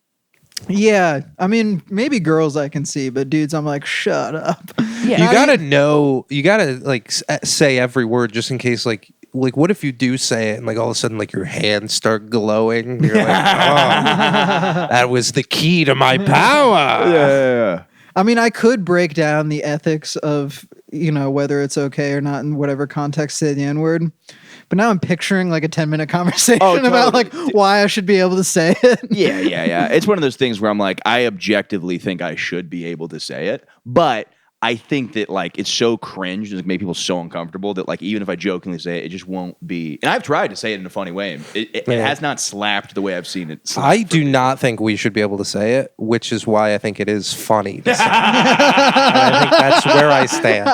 Speaker 7: Yeah, I mean, maybe girls I can see, but dudes, I'm like, shut up.
Speaker 6: Yeah. You gotta know. You gotta like say every word just in case. Like, what if you do say it and like all of a sudden like your hands start glowing? You're like, oh, that was the key to my power.
Speaker 5: Yeah.
Speaker 7: I mean, I could break down the ethics of, whether it's okay or not in whatever context say the N-word. But now I'm picturing like a 10-minute conversation about like why I should be able to say it.
Speaker 5: Yeah. It's one of those things where I'm like, I objectively think I should be able to say it, but I think that like it's so cringe and like, make people so uncomfortable that like even if I jokingly say it, it just won't be. And I've tried to say it in a funny way. It has not slapped the way I've seen it.
Speaker 6: I do not think we should be able to say it, which is why I think it is funny to say. And I think that's where I stand.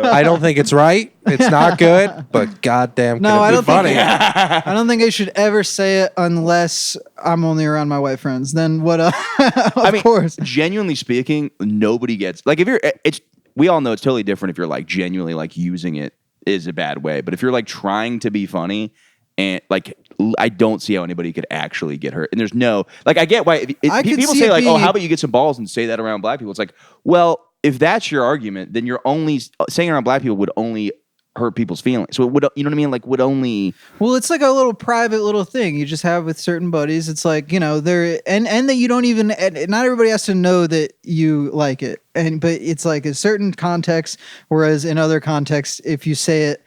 Speaker 6: I don't think it's right. It's not good, but goddamn,
Speaker 7: No, I
Speaker 6: it be
Speaker 7: don't
Speaker 6: funny.
Speaker 7: think. I don't think I should ever say it unless I'm only around my white friends. Then what? Of course.
Speaker 5: Genuinely speaking, nobody gets like if you're. We all know it's totally different if you're like genuinely like using it is a bad way, but if you're like trying to be funny and like I don't see how anybody could actually get hurt. And there's no like I get why people say like oh how about you get some balls and say that around black people. It's like well if that's your argument then you're only saying around black people would only hurt people's feelings. So it would, you know what I mean? Like would only.
Speaker 7: Well, it's like a little private little thing you just have with certain buddies. It's like, they're, and that you don't even, and not everybody has to know that you like it. But it's like a certain context. Whereas in other contexts, if you say it,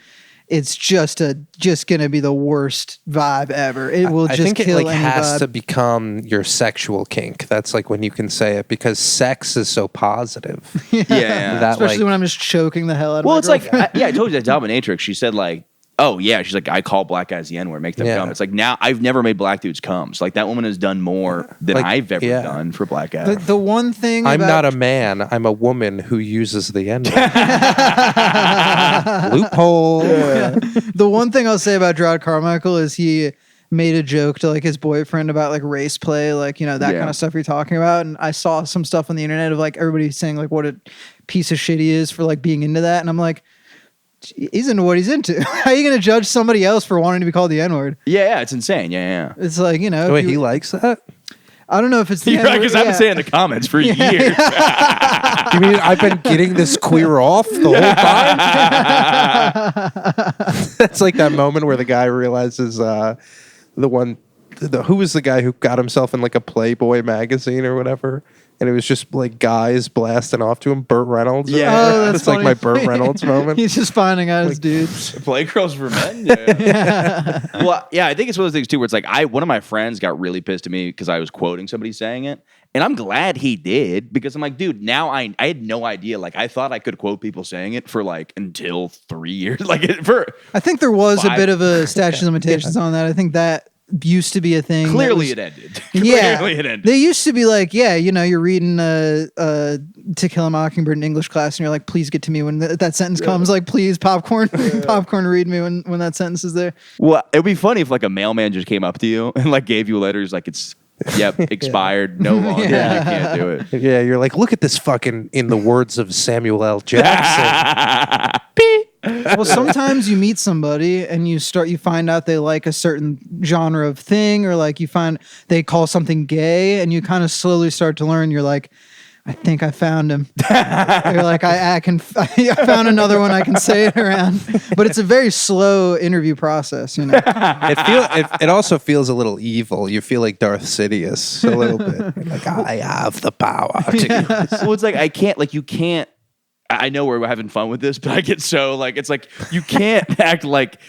Speaker 7: it's just going to be the worst vibe ever. It will just kill any vibe. I think it has
Speaker 6: to become your sexual kink. That's like when you can say it because sex is so positive.
Speaker 5: Yeah.
Speaker 6: That,
Speaker 7: especially when I'm just choking the hell out of my
Speaker 5: girlfriend. I told you that dominatrix. She said like, oh yeah, she's like I call black guys the N-word, make them come. It's like now I've never made black dudes come. So like that woman has done more than I've ever done for black guys.
Speaker 7: The one thing
Speaker 6: I'm not a man. I'm a woman who uses the N-word. Loophole.
Speaker 7: Yeah. The one thing I'll say about Gerard Carmichael is he made a joke to like his boyfriend about like race play, like that kind of stuff you're talking about. And I saw some stuff on the internet of like everybody saying like what a piece of shit he is for like being into that, and I'm like. He's into what he's into. How are you going to judge somebody else for wanting to be called the N-word?
Speaker 5: Yeah, it's insane. Yeah.
Speaker 7: It's like,
Speaker 6: Wait, he likes that?
Speaker 7: I don't know if it's the
Speaker 5: You're right, because I've been saying in the comments for years.
Speaker 6: You mean I've been getting this queer off the whole time? That's like that moment where the guy realizes who was the guy who got himself in like a Playboy magazine or whatever? And it was just like guys blasting off to him, Burt Reynolds.
Speaker 5: Yeah,
Speaker 7: that's
Speaker 6: it's like my Burt Reynolds moment.
Speaker 7: He's just finding out his dudes.
Speaker 5: Playgirls for men. Yeah. Well, yeah, I think it's one of those things too, where it's like one of my friends got really pissed at me because I was quoting somebody saying it, and I'm glad he did because I'm like, dude, now I had no idea. Like I thought I could quote people saying it for like until 3 years. I
Speaker 7: think there was a bit of a statute of limitations on that. I think that. Used to be a thing.
Speaker 5: Clearly it ended.
Speaker 7: Clearly it ended. They used to be like, you're reading To Kill a Mockingbird in English class, and you're like, please get to me when that sentence comes. Like, please, popcorn, read me when that sentence is there.
Speaker 5: Well, it'd be funny if like a mailman just came up to you and like gave you letters like it's expired, no longer. You can't do it.
Speaker 6: Yeah, you're like, look at this fucking, in the words of Samuel L. Jackson.
Speaker 7: Well, sometimes you meet somebody and you find out they like a certain genre of thing, or like you find they call something gay, and you kind of slowly start to learn. You're like, I think I found him. You're like, I found another one I can say it around. But it's a very slow interview process,
Speaker 6: It also feels a little evil. You feel like Darth Sidious a little bit. You're like, I have the power to do this.
Speaker 5: Well, it's like you can't. I know we're having fun with this, but I get so like it's like you can't act like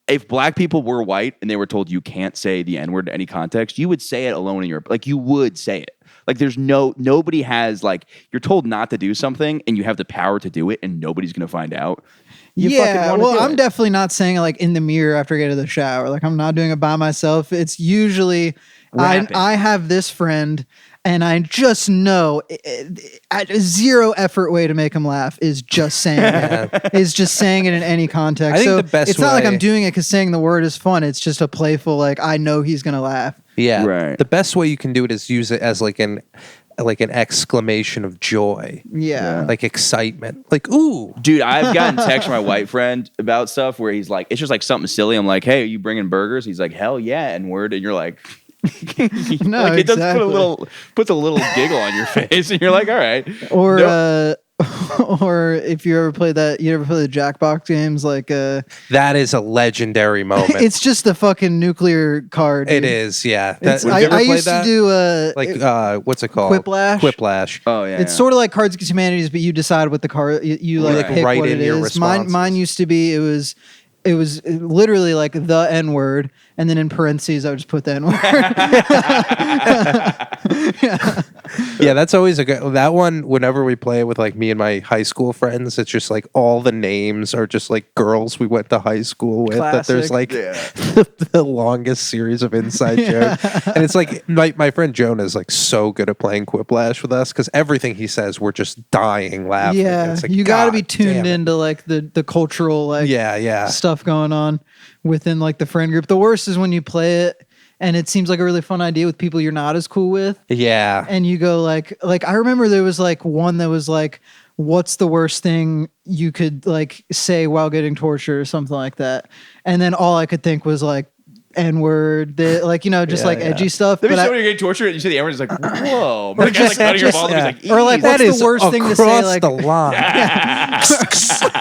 Speaker 5: if black people were white and they were told you can't say the N-word in any context, you would say it alone in your like you would say it. Like there's nobody has like you're told not to do something and you have the power to do it and nobody's gonna find out.
Speaker 7: I'm definitely not saying it like in the mirror after I get out of the shower. Like I'm not doing it by myself. It's usually I have this friend. And I just know a zero effort way to make him laugh is just saying it. Is just saying it in any context.
Speaker 6: I think
Speaker 7: so
Speaker 6: the best
Speaker 7: it's not like
Speaker 6: way-
Speaker 7: I'm doing it because saying the word is fun. It's just a playful, like, I know he's going to laugh.
Speaker 6: Yeah.
Speaker 5: Right.
Speaker 6: The best way you can do it is use it as like an exclamation of joy.
Speaker 7: Yeah.
Speaker 6: Like excitement. Like, ooh.
Speaker 5: Dude, I've gotten texts from my white friend about stuff where he's like, it's just like something silly. I'm like, hey, are you bringing burgers? He's like, hell yeah, N-word. And you're like,
Speaker 7: No,
Speaker 5: like it does
Speaker 7: exactly.
Speaker 5: puts a little giggle on your face, and you're like, all right.
Speaker 7: Or
Speaker 5: Nope.
Speaker 7: or if you ever play the Jackbox games, like
Speaker 6: That is a legendary moment.
Speaker 7: it's just a fucking nuclear card.
Speaker 6: It
Speaker 7: dude.
Speaker 6: is, yeah.
Speaker 7: It's,
Speaker 6: Have you ever
Speaker 7: I
Speaker 6: played
Speaker 7: used
Speaker 6: that?
Speaker 7: to do
Speaker 6: like what's it called?
Speaker 7: Quiplash?
Speaker 6: Quiplash.
Speaker 5: Oh yeah,
Speaker 7: it's sort of like Cards Against Humanities, but you decide what the card you like
Speaker 5: Right.
Speaker 7: pick
Speaker 6: Write
Speaker 7: what
Speaker 6: in
Speaker 7: it
Speaker 6: your
Speaker 7: is. Mine
Speaker 6: responses.
Speaker 7: used to be it was literally like the N word, and then in parentheses I would just put the N word.
Speaker 6: Yeah, that's always a good that one. Whenever we play with like me and my high school friends, it's just like all the names are just like girls we went to high school with. That there's
Speaker 7: Classic.
Speaker 6: like the longest series of inside jokes, and it's like my friend Jonah is like so good at playing Quiplash with us because everything he says we're just dying laughing.
Speaker 7: Yeah,
Speaker 6: It's like,
Speaker 7: you got to be
Speaker 6: God
Speaker 7: tuned
Speaker 6: damn it.
Speaker 7: into like the cultural like
Speaker 6: Yeah.
Speaker 7: stuff going on within like the friend group. The worst is when you play it and it seems like a really fun idea with people you're not as cool with,
Speaker 6: Yeah.
Speaker 7: and you go like I remember there was like one that was like, what's the worst thing you could like say while getting tortured or something like that, and then all I could think was like N-word, like, you know, just
Speaker 6: Yeah,
Speaker 7: like
Speaker 6: yeah.
Speaker 7: edgy stuff.
Speaker 5: Let me
Speaker 7: But
Speaker 5: show
Speaker 7: I-
Speaker 5: you getting tortured, and you see the N-word, it's like, whoa. But the guy's like
Speaker 7: just-
Speaker 5: cutting your
Speaker 7: just-
Speaker 5: ball, and he's like,
Speaker 7: or like,
Speaker 5: "Ease."
Speaker 7: what's
Speaker 6: That is
Speaker 7: the worst thing to say?
Speaker 6: across
Speaker 7: Like,
Speaker 6: the line.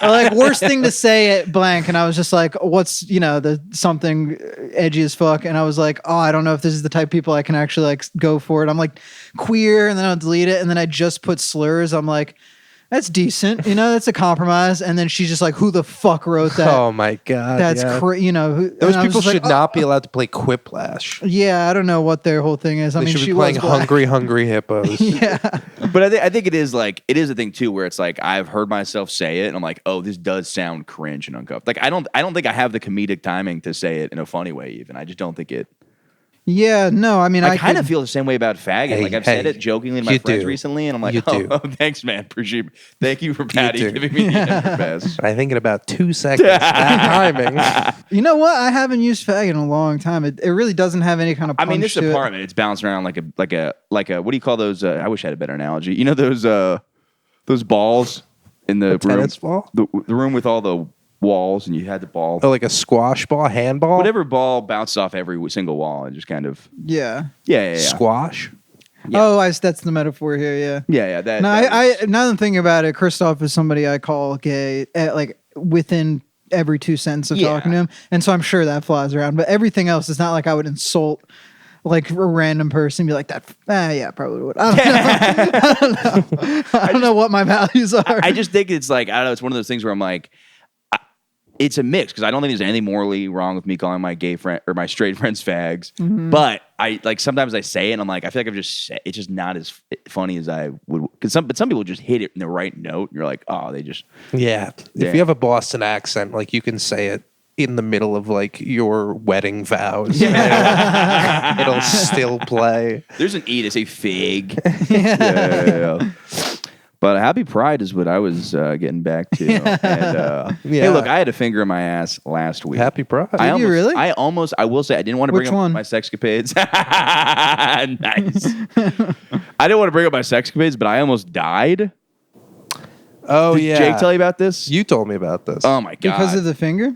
Speaker 7: or like worst thing to say at blank, and I was just like, what's, you know, the something edgy as fuck, and I was like, oh, I don't know if this is the type of people I can actually like go for it. I'm like queer, and then I'll delete it, and then I just put slurs. I'm like, that's decent, you know, that's a compromise. And then she's just like, who the fuck wrote that?
Speaker 6: Oh my God.
Speaker 7: That's
Speaker 6: yeah.
Speaker 7: you know,
Speaker 6: Those
Speaker 7: and I was
Speaker 6: people
Speaker 7: just
Speaker 6: should
Speaker 7: like,
Speaker 6: not be allowed to play Quiplash.
Speaker 7: Yeah, I don't know what their whole thing is. I
Speaker 6: They
Speaker 7: mean,
Speaker 6: should
Speaker 7: she
Speaker 6: be playing
Speaker 7: was black.
Speaker 6: Hungry Hippos.
Speaker 7: Yeah.
Speaker 5: But I think it is like, it is a thing too, where it's like, I've heard myself say it, and I'm like, oh, this does sound cringe and uncomfortable. Like, I don't think I have the comedic timing to say it in a funny way, even. I just don't think it.
Speaker 7: Yeah, no, I mean,
Speaker 5: I kind
Speaker 7: could-
Speaker 5: of feel the same way about faggot.
Speaker 6: Hey,
Speaker 5: like I've said
Speaker 6: hey,
Speaker 5: it jokingly to my
Speaker 6: you
Speaker 5: friends
Speaker 6: do.
Speaker 5: recently, and I'm like,
Speaker 6: You do.
Speaker 5: oh, thanks, man. Appreciate. Thank you for Patty
Speaker 6: do.
Speaker 5: giving me the N-word pass.
Speaker 6: I think in about 2 seconds. That timing.
Speaker 7: You know what? I haven't used fag in a long time. It really doesn't have any kind of
Speaker 5: I
Speaker 7: punch
Speaker 5: mean, this
Speaker 7: to it.
Speaker 5: apartment, it's bouncing around like a what do you call those? I wish I had a better analogy. You know those balls in the room,
Speaker 6: tennis ball?
Speaker 5: the room with all the walls, and you had the ball.
Speaker 6: Oh, like a squash ball, handball?
Speaker 5: Whatever ball bounced off every single wall and just kind of
Speaker 7: Yeah.
Speaker 5: yeah.
Speaker 6: Squash?
Speaker 5: Yeah.
Speaker 7: Oh, that's the metaphor here. Yeah.
Speaker 5: Yeah. That.
Speaker 7: No,
Speaker 5: that was-
Speaker 7: I now that I'm thinking about it, Christoph is somebody I call gay, like within every 2 cents of
Speaker 5: Yeah.
Speaker 7: talking to him, and so I'm sure that flies around. But everything else is not like I would insult like a random person and be like that. Yeah, probably would. I don't know. I don't know what my values are.
Speaker 5: I just think it's like, I don't know. It's one of those things where I'm like, it's a mix, because I don't think there's anything morally wrong with me calling my gay friend or my straight friends fags.
Speaker 7: Mm-hmm.
Speaker 5: But I like sometimes I say it and I'm like, I feel like it's just not as funny as I would. Because some people just hit it in the right note. And you're like, oh, they just.
Speaker 6: Yeah.
Speaker 5: Yeah.
Speaker 6: If you have a Boston accent, like you can say it in the middle of like your wedding vows. It'll still play.
Speaker 5: There's an E to say fig. Yeah. But Happy Pride is what I was getting back to. And, Hey,
Speaker 6: Yeah.
Speaker 5: look, I had a finger in my ass last week.
Speaker 6: Happy Pride.
Speaker 5: I
Speaker 7: you really?
Speaker 5: I will say, I didn't want to bring
Speaker 7: Which
Speaker 5: up
Speaker 7: one?
Speaker 5: my sexcapades. Nice. I didn't want to bring up my sexcapades, but I almost died.
Speaker 6: Oh,
Speaker 5: Did
Speaker 6: yeah.
Speaker 5: Jake tell you about this?
Speaker 6: You told me about this.
Speaker 5: Oh, my God.
Speaker 7: because of the finger.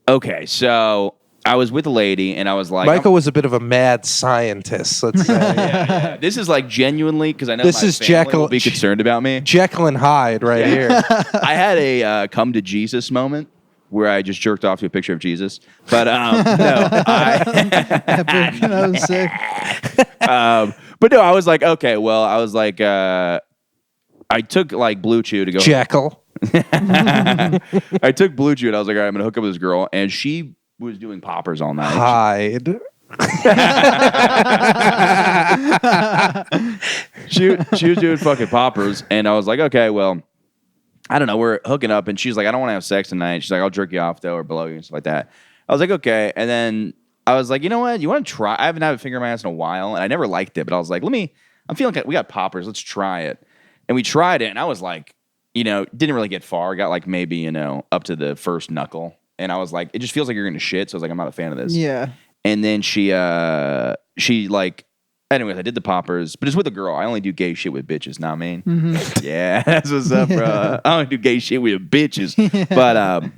Speaker 5: Okay, so I was with a lady, and I was like,
Speaker 6: Michael was a bit of a mad scientist, let's say.
Speaker 5: yeah. This is like genuinely, because I know
Speaker 6: This
Speaker 5: my
Speaker 6: is
Speaker 5: family
Speaker 6: Jekyll-
Speaker 5: will be concerned about me.
Speaker 6: Jekyll and Hyde right here.
Speaker 5: I had a come to Jesus moment where I just jerked off to a picture of Jesus. But no,
Speaker 7: I was sick.
Speaker 5: but no, I was like, okay, well, I was like, I took like Blue Chew to go.
Speaker 6: Jekyll.
Speaker 5: I took Blue Chew and I was like, all right, I'm gonna hook up with this girl, and she was doing poppers all night.
Speaker 6: Hyde.
Speaker 5: She was doing fucking poppers, and I was like, okay, well, I don't know, we're hooking up, and she's like, I don't want to have sex tonight. She's like, I'll jerk you off though, or blow you and stuff like that. I was like, okay, and then I was like, you know what? You want to try? I haven't had a finger in my ass in a while, and I never liked it, but I was like, let me I'm feeling like we got poppers. Let's try it. And we tried it, and I was like, didn't really get far. Got like maybe, up to the first knuckle. And I was like, it just feels like you're gonna shit. So I was like, I'm not a fan of this.
Speaker 7: Yeah.
Speaker 5: And then she like, anyways, I did the poppers, but it's with a girl. I only do gay shit with bitches, not me. Mm-hmm. Yeah, that's what's up, bro. I only do gay shit with bitches. Yeah. But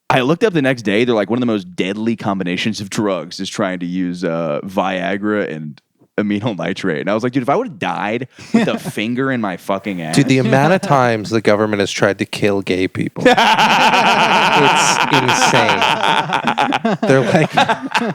Speaker 5: I looked up the next day. They're like one of the most deadly combinations of drugs is trying to use Viagra and amyl nitrate. And I was like, dude, if I would have died with a finger in my fucking ass.
Speaker 6: Dude, the amount of times the government has tried to kill gay people. It's insane.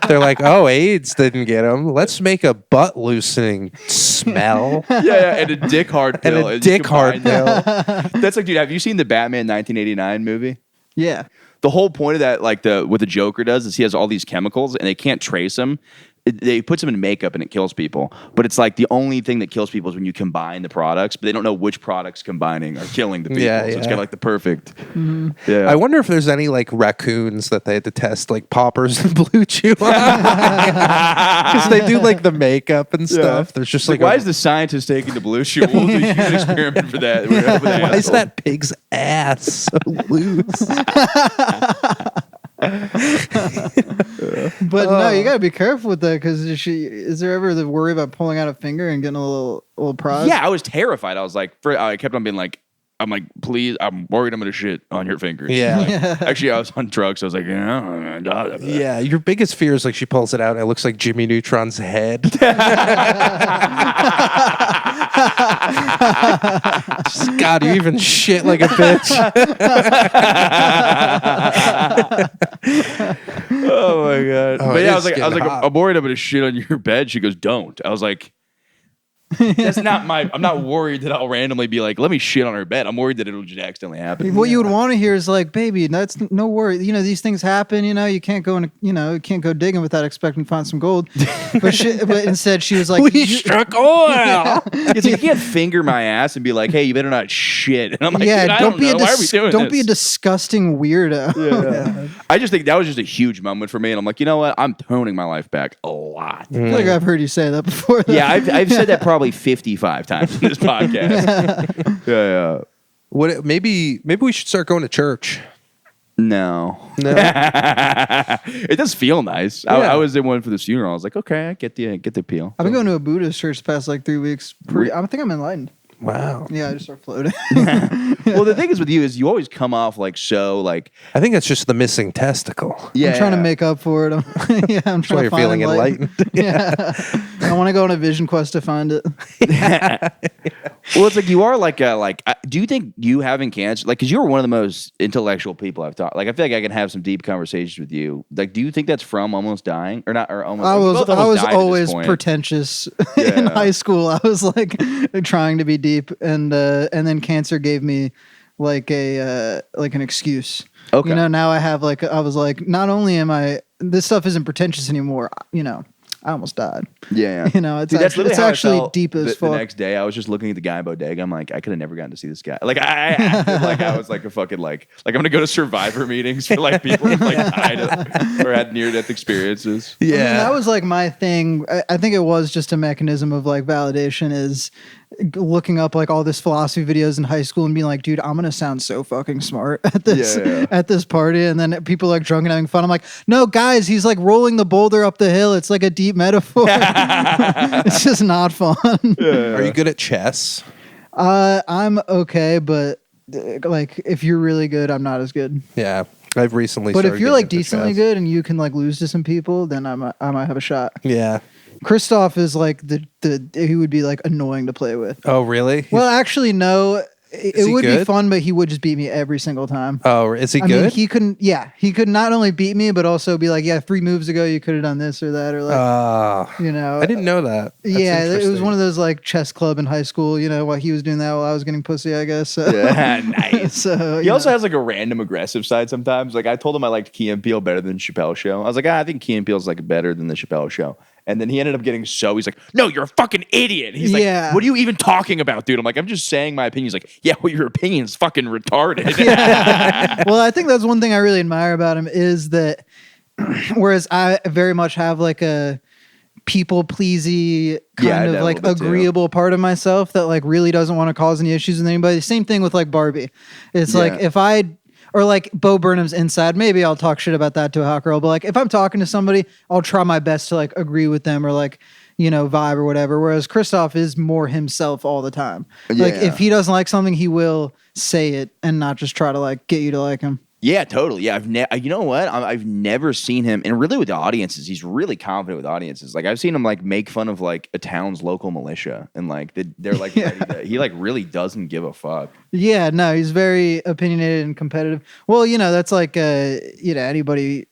Speaker 6: They're like, oh, AIDS didn't get them. Let's make a butt loosening smell.
Speaker 5: Yeah, and a dick hard pill.
Speaker 6: And a dick hard pill.
Speaker 5: That's like, dude, have you seen the Batman 1989 movie?
Speaker 7: Yeah.
Speaker 5: The whole point of that, like what the Joker does is he has all these chemicals and they can't trace them. They put them in makeup and it kills people. But it's like the only thing that kills people is when you combine the products, but they don't know which products combining are killing the people. So it's kind of like the perfect. Mm-hmm. Yeah.
Speaker 6: I wonder if there's any like raccoons that they had to test like poppers and blue chew on. Because they do like the makeup and stuff. There's just like
Speaker 5: why is the scientist taking the blue chew? We'll do an experiment for that.
Speaker 6: Why is that pig's ass so loose?
Speaker 7: But no, you gotta be careful with that because is there ever the worry about pulling out a finger and getting a little prod?
Speaker 5: Yeah, I was terrified. I was like, I kept on being like, I'm like, please, I'm worried I'm gonna shit on your fingers.
Speaker 6: Yeah.
Speaker 5: Actually, I was on drugs. So I was like,
Speaker 6: yeah. Your biggest fear is like she pulls it out and it looks like Jimmy Neutron's head. God, you even shit like a bitch.
Speaker 5: Oh my god!
Speaker 6: Oh,
Speaker 5: but yeah, I was like,
Speaker 6: hot.
Speaker 5: I'm worried I'm gonna shit on your bed. She goes, don't. I was like, that's not I'm not worried that I'll randomly be like, let me shit on her bed. I'm worried that it'll just accidentally happen.
Speaker 7: What you would want to hear is like, baby, that's no worry. These things happen. You can't go you can't go digging without expecting to find some gold. But instead, she was like,
Speaker 6: we struck oil.
Speaker 5: Yeah, so you can't finger my ass and be like, hey, you better not shit. And I'm like,
Speaker 7: yeah,
Speaker 5: don't be
Speaker 7: why
Speaker 5: are we doing
Speaker 7: don't
Speaker 5: this?
Speaker 7: be a disgusting weirdo.
Speaker 5: Yeah. I just think that was just a huge moment for me, and I'm like, you know what? I'm toning my life back a lot.
Speaker 7: I feel like I've heard you say that before. Though.
Speaker 5: Yeah, I've said that probably 55 times in this podcast. Yeah.
Speaker 6: Maybe we should start going to church.
Speaker 5: No. It does feel nice.
Speaker 6: Yeah.
Speaker 5: I was in one for the funeral. I was like, okay, I get the appeal.
Speaker 7: I've been going to a Buddhist church the past like 3 weeks. I think I'm enlightened.
Speaker 6: Wow.
Speaker 7: Yeah, I just start floating.
Speaker 5: Well, the thing is with you is you always come off like so like.
Speaker 6: I think that's just the missing testicle.
Speaker 7: Yeah, I'm trying to make up for it. I'm trying
Speaker 6: That's why
Speaker 7: to
Speaker 6: you're
Speaker 7: find
Speaker 6: feeling enlightened.
Speaker 7: Yeah. I want to go on a vision quest to find it.
Speaker 5: Well, it's like you are like do you think you having cancer, like, because you were one of the most intellectual people I've talked, like I feel like I can have some deep conversations with you, like, do you think that's from almost dying or not, or almost?
Speaker 7: I was
Speaker 5: died
Speaker 7: always pretentious in high school. I was like trying to be deep, and then cancer gave me like an excuse.
Speaker 5: Okay.
Speaker 7: Now I was like, not only am I, this stuff isn't pretentious anymore. I almost died.
Speaker 5: Yeah.
Speaker 7: It's actually deep as fuck.
Speaker 5: The next day, I was just looking at the guy in bodega. I'm like, I could have never gotten to see this guy. Like, I acted like I was like a fucking like I'm gonna go to survivor meetings for like people who like died or had near death experiences.
Speaker 6: Yeah,
Speaker 7: that was like my thing. I think it was just a mechanism of like validation, is looking up like all this philosophy videos in high school and being like, dude, I'm gonna sound so fucking smart at this party, and then people like drunk and having fun. I'm like, no, guys, he's like rolling the boulder up the hill. It's like a deep metaphor. It's just not fun.
Speaker 6: Are you good at chess?
Speaker 7: I'm okay, but like if you're really good, I'm not as good.
Speaker 6: Yeah, I've recently.
Speaker 7: But if you're like decently
Speaker 6: chess.
Speaker 7: good and you can like lose to some people, then I might have a shot.
Speaker 6: Yeah.
Speaker 7: Christoph is like he would be like annoying to play with.
Speaker 6: Oh, really?
Speaker 7: Well, actually, no. It would
Speaker 6: good?
Speaker 7: be fun, but he would just beat me every single time.
Speaker 6: Oh, is he
Speaker 7: I
Speaker 6: good?
Speaker 7: mean, he could not only beat me, but also be like, yeah, 3 moves ago you could have done this or that, or like,
Speaker 6: I didn't know that. That's
Speaker 7: it was one of those like chess club in high school. While he was doing that while I was getting pussy, I guess. So.
Speaker 5: Yeah, nice.
Speaker 7: So
Speaker 5: he also has like a random aggressive side sometimes. Like I told him I liked Key and Peele better than Chappelle Show. I was like, I think Key and Peele's like better than the Chappelle Show. And then he ended up getting he's like, no, you're a fucking idiot. He's like, what are you even talking about, dude? I'm like, I'm just saying my opinion. He's like, yeah, well, your opinion's fucking retarded.
Speaker 7: Well, I think that's one thing I really admire about him is that whereas I very much have like a people pleasy
Speaker 5: Yeah, I
Speaker 7: kind
Speaker 5: know
Speaker 7: of
Speaker 5: a
Speaker 7: like
Speaker 5: little bit too.
Speaker 7: agreeable part of myself that like really doesn't want to cause any issues with anybody. Same thing with like Barbie. It's like
Speaker 5: Yeah.
Speaker 7: if I or like Bo Burnham's Inside, maybe I'll talk shit about that to a hot girl. But like if I'm talking to somebody, I'll try my best to like agree with them or like, you know, vibe or whatever. Whereas Christoph is more himself all the time. Like
Speaker 5: Yeah.
Speaker 7: if he doesn't like something, he will say it and not just try to like get you to like him.
Speaker 5: Yeah, totally. Yeah, you know what? I've never seen him, and really with the audiences, he's really confident with audiences. Like I've seen him like make fun of like a town's local militia, and like they're like ready to, he like really doesn't give a fuck.
Speaker 7: Yeah, no, he's very opinionated and competitive. Well, you know, that's like you know, anybody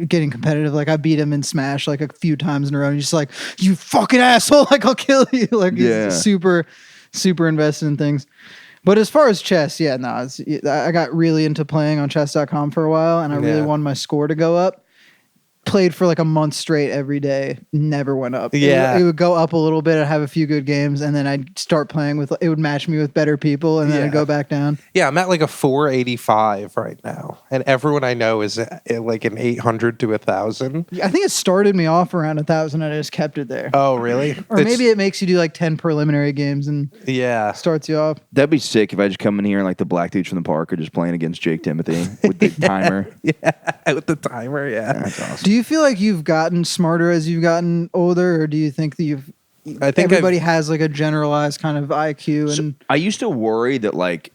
Speaker 7: getting competitive. Like I beat him in Smash like a few times in a row. And he's just like, you fucking asshole! Like I'll kill you. Like
Speaker 5: Yeah.
Speaker 7: he's super invested in things. But as far as chess, yeah, no, I got really into playing on chess.com for a while, and I really wanted my score to go up. Played for like a month straight every day, never went up.
Speaker 6: Yeah.
Speaker 7: It would go up a little bit. I'd have a few good games, and then I'd start playing with, it would match me with better people, and then I'd go back down.
Speaker 6: Yeah, I'm at like a 485 right now, and everyone I know is at like an 800 to 1,000.
Speaker 7: I think it started me off around 1,000, and I just kept it there.
Speaker 6: Oh, really?
Speaker 7: Or maybe it makes you do like 10 preliminary games and
Speaker 6: yeah.
Speaker 7: starts you off.
Speaker 5: That'd be sick if I just come in here and like the black dudes from the park are just playing against Jake Timothy with the timer.
Speaker 6: Yeah, with the timer. Yeah,
Speaker 5: That's awesome.
Speaker 7: Do you feel like you've gotten smarter as you've gotten older, or do you think that
Speaker 6: I think
Speaker 7: everybody has like a generalized kind of IQ? And
Speaker 5: I used to worry that like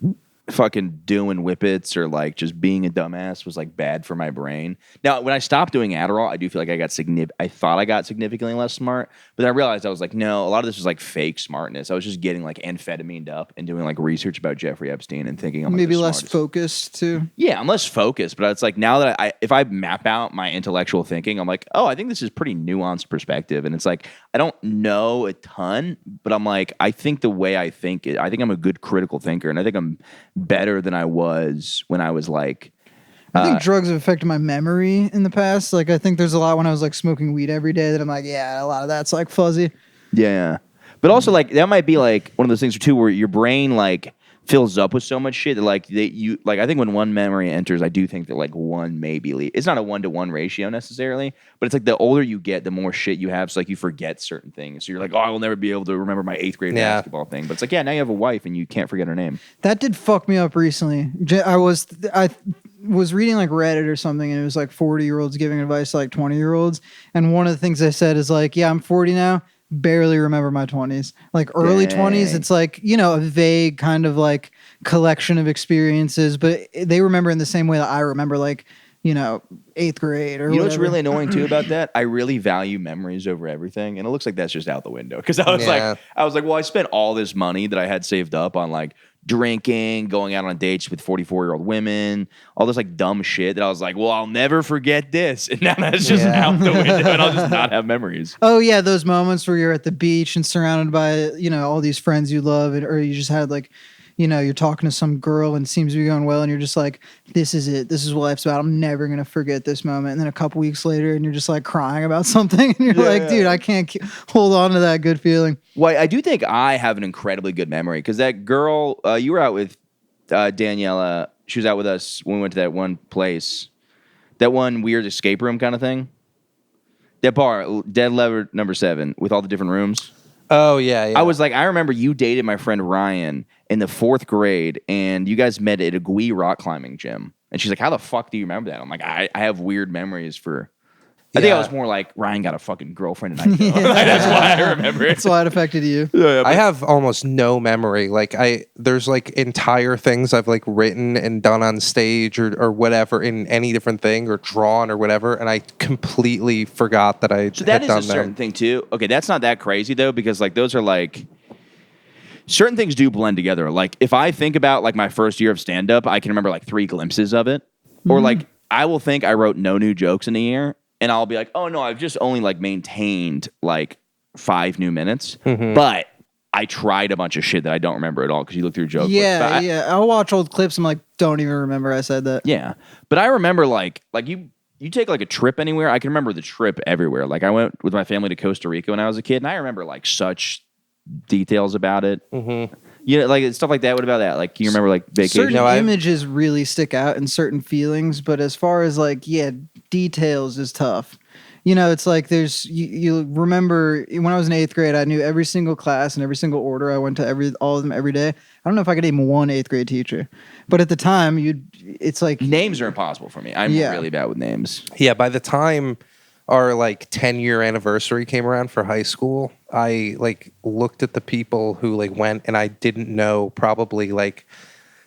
Speaker 5: fucking doing whippets or like just being a dumbass was like bad for my brain. Now, when I stopped doing Adderall, I do feel like I thought I got significantly less smart, but then I realized I was like, no, a lot of this was like fake smartness. I was just getting like amphetamine up and doing like research about Jeffrey Epstein and thinking I'm like,
Speaker 7: maybe
Speaker 5: the
Speaker 7: less
Speaker 5: smartest.
Speaker 7: focused too.
Speaker 5: Yeah, I'm less focused, but it's like now that if I map out my intellectual thinking, I'm like, oh, I think this is pretty nuanced perspective. And it's like, I don't know a ton, but I'm like, I think the way I think I think I'm a good critical thinker, and I think I'm better than I was when I was like,
Speaker 7: I think drugs have affected my memory in the past. Like I think there's a lot when I was like smoking weed every day that I'm like, yeah, a lot of that's like fuzzy.
Speaker 5: yeah. But also like that might be like one of those things too where your brain like fills up with so much shit that like I think when one memory enters, I do think that like one maybe it's not a 1-to-1 ratio necessarily, but it's like the older you get, the more shit you have, so like you forget certain things. So you're like, oh, I will never be able to remember my 8th grade basketball thing. But it's like, yeah, now you have a wife and you can't forget her name.
Speaker 7: That did fuck me up recently. I was reading like Reddit or something, and it was like 40-year-olds giving advice to like 20-year-olds, and one of the things they said is like, yeah, I'm 40 now, barely remember my 20s. Like early 20s, it's like, you know, a vague kind of like collection of experiences, but they remember in the same way that I remember like, you know, 8th grade or
Speaker 5: You know what's
Speaker 7: whatever.
Speaker 5: really annoying too about that? I really value memories over everything, and it looks like that's just out the window. Because I was like, well, I spent all this money that I had saved up on like drinking, going out on dates with 44-year-old women, all this like dumb shit that I was like, well, I'll never forget this, and now that's just out the window, and I'll just not have memories.
Speaker 7: Oh yeah, those moments where you're at the beach and surrounded by, you know, all these friends you love, or you just had like, you know, you're talking to some girl and it seems to be going well, and you're just like, this is it. This is what life's about. I'm never going to forget this moment. And then a couple weeks later, and you're just like crying about something, and you're like, dude, I can't hold on to that good feeling.
Speaker 5: Well, I do think I have an incredibly good memory, because that girl, you were out with Daniela. She was out with us when we went to that one place, that one weird escape room kind of thing. That bar, Dead Lever number 7, with all the different rooms.
Speaker 6: Oh, yeah.
Speaker 5: I was like, I remember you dated my friend Ryan in the 4th grade, and you guys met at a Gui rock climbing gym. And she's like, how the fuck do you remember that? I'm like, I have weird memories for... I think I was more like, Ryan got a fucking girlfriend and I don't. That's why I remember it.
Speaker 7: That's why it affected you.
Speaker 6: I have almost no memory. Like there's like entire things I've like written and done on stage or whatever in any different thing or drawn or whatever, and I completely forgot that I
Speaker 5: So that
Speaker 6: had
Speaker 5: is
Speaker 6: done
Speaker 5: a certain
Speaker 6: them.
Speaker 5: thing too. Okay, that's not that crazy though, because like those are like certain things do blend together. Like if I think about like my first year of stand up, I can remember like 3 glimpses of it. Or like I will think I wrote no new jokes in a year, and I'll be like, oh no, I've just only like maintained like 5 new minutes. But I tried a bunch of shit that I don't remember at all, because you look through jokes.
Speaker 7: Yeah. I'll watch old clips. I'm like, don't even remember I said that.
Speaker 5: Yeah. But I remember like you take like a trip anywhere, I can remember the trip everywhere. Like I went with my family to Costa Rica when I was a kid, and I remember like such details about it. You know, like stuff like that. What about that? Like, can you remember like vacation?
Speaker 7: Certain images really stick out and certain feelings, but as far as like, details is tough. you know, it's like you remember when I was in 8th grade, I knew every single class and every single order. I went to all of them every day. I don't know if I could name one 8th grade teacher, but at the time it's like
Speaker 5: Names are impossible for me. I'm really bad with names.
Speaker 6: Yeah, by the time our like 10-year anniversary came around for high school, I like looked at the people who like went, and I didn't know probably like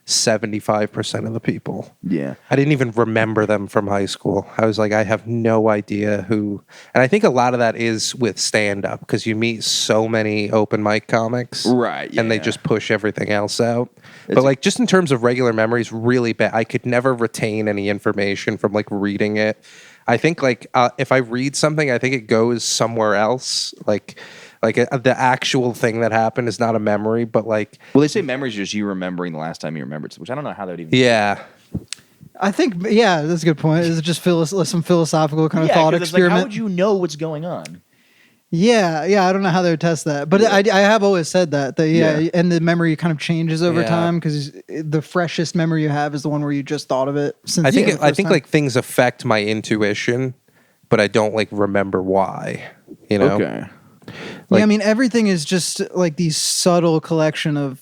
Speaker 6: 75% of the people.
Speaker 5: Yeah.
Speaker 6: I didn't even remember them from high school. I was like, I have no idea who. And I think a lot of that is with stand-up, because you meet so many open mic comics.
Speaker 5: Right,
Speaker 6: And they
Speaker 5: yeah.
Speaker 6: just push everything else out. But like just in terms of regular memories, really bad. I could never retain any information from like reading it. I think like if I read something, I think it goes somewhere else. Like the actual thing that happened is not a memory, but like...
Speaker 5: Well, they say memory is just you remembering the last time you remembered, which I don't know how that would even...
Speaker 6: Yeah.
Speaker 7: I think, yeah, that's a good point. Is it just some philosophical kind of thought
Speaker 5: 'cause it's
Speaker 7: experiment?
Speaker 5: like, how would you know what's going on?
Speaker 7: Yeah, I don't know how they would test that, but I have always said that and the memory kind of changes over time, because the freshest memory you have is the one where you just thought of it. Since
Speaker 6: I think
Speaker 7: time.
Speaker 6: like things affect my intuition, but I don't like remember why. You know?
Speaker 5: Okay.
Speaker 6: Like-
Speaker 7: I mean, everything is just like these subtle collection of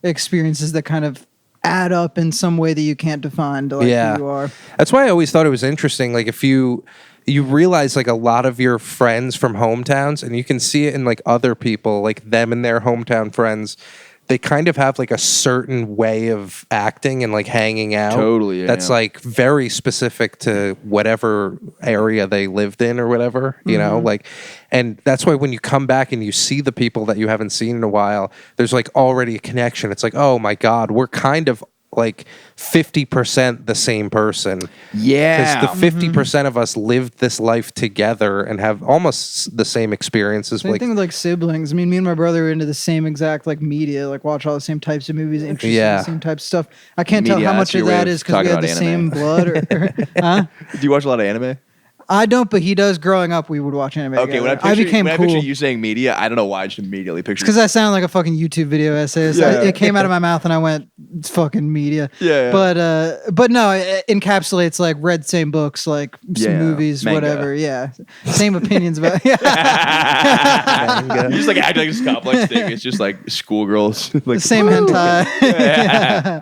Speaker 7: experiences that kind of add up in some way that you can't define to like who you are.
Speaker 6: That's why I always thought it was interesting. Like if you realize like a lot of your friends from hometowns, and you can see it in like other people, like them and their hometown friends, they kind of have like a certain way of acting and like hanging out.
Speaker 5: Totally, yeah,
Speaker 6: That's like very specific to whatever area they lived in or whatever, you know, like, and that's why when you come back and you see the people that you haven't seen in a while, there's like already a connection. It's like, oh my God, we're kind of like 50% the same person.
Speaker 5: Yeah.
Speaker 6: Because the 50% of us lived this life together and have almost the same experiences.
Speaker 7: Same
Speaker 6: Like,
Speaker 7: thing with like siblings. I mean, me and my brother are into the same exact like media, like watch all the same types of movies, interested in the same types of stuff. I can't tell
Speaker 5: Media,
Speaker 7: how
Speaker 5: that's
Speaker 7: much of
Speaker 5: your way
Speaker 7: that
Speaker 5: of
Speaker 7: is because we
Speaker 5: talking
Speaker 7: have the
Speaker 5: about
Speaker 7: same
Speaker 5: anime.
Speaker 7: blood. Huh?
Speaker 5: Do you watch a lot of anime?
Speaker 7: I don't, but he does. Growing up, we would watch anime.
Speaker 5: Okay,
Speaker 7: together.
Speaker 5: when I
Speaker 7: became
Speaker 5: picture
Speaker 7: cool
Speaker 5: you saying media, I don't know why I just immediately picture.
Speaker 7: because I sound like a fucking YouTube video essayist.
Speaker 5: Yeah.
Speaker 7: It came out of my mouth and I went, "It's fucking media."
Speaker 5: Yeah.
Speaker 7: But no, it encapsulates like read same books, like some movies,
Speaker 5: manga.
Speaker 7: whatever. Yeah, same opinions about. Yeah,
Speaker 5: You just like act like it's complex thing. It's just like schoolgirls. Like
Speaker 7: same hentai. Yeah.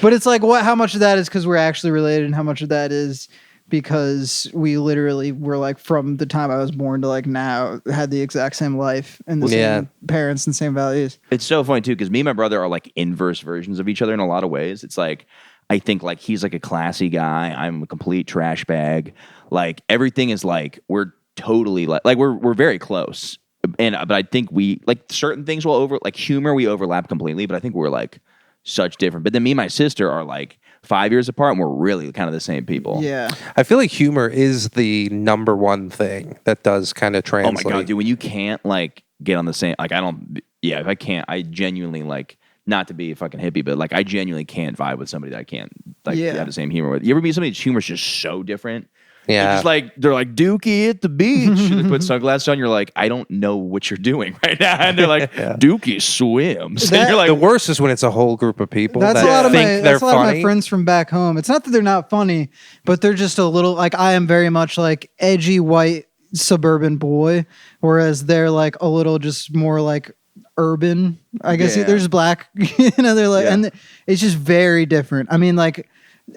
Speaker 7: But it's like how much of that is because we're actually related, and how much of that is because we literally were like from the time I was born to like now had the exact same life and the same parents and same values.
Speaker 5: It's so funny too, because me and my brother are like inverse versions of each other in a lot of ways. It's like I think like he's like a classy guy. I'm a complete trash bag. Like everything is like we're totally like we're very close. But I think we like certain things will like humor we overlap completely, but I think we're like such different. But then me and my sister are like 5 years apart, and we're really kind of the same people.
Speaker 7: Yeah.
Speaker 6: I feel like humor is the number one thing that does kind of translate.
Speaker 5: Oh my God, dude, when you can't like get on the same, like if I can't, I genuinely like, not to be a fucking hippie, but like I genuinely can't vibe with somebody that I can't like have the same humor with. You ever meet somebody whose humor is just so different?
Speaker 6: Yeah.
Speaker 5: They're just like, they're like Dookie at the beach. They put sunglasses on. You're like, I don't know what you're doing right now. And they're like, Dookie swims. And you're like,
Speaker 6: the worst is when it's a whole group of people
Speaker 7: That's
Speaker 6: that
Speaker 7: a lot of
Speaker 6: think
Speaker 7: my
Speaker 6: they're
Speaker 7: that's a lot of
Speaker 6: funny.
Speaker 7: my friends from back home. It's not that they're not funny, but they're just a little like I am very much like edgy white suburban boy, whereas they're like a little just more like urban. I guess
Speaker 5: Yeah.
Speaker 7: they're just black. They're like, and it's just very different. I mean, like.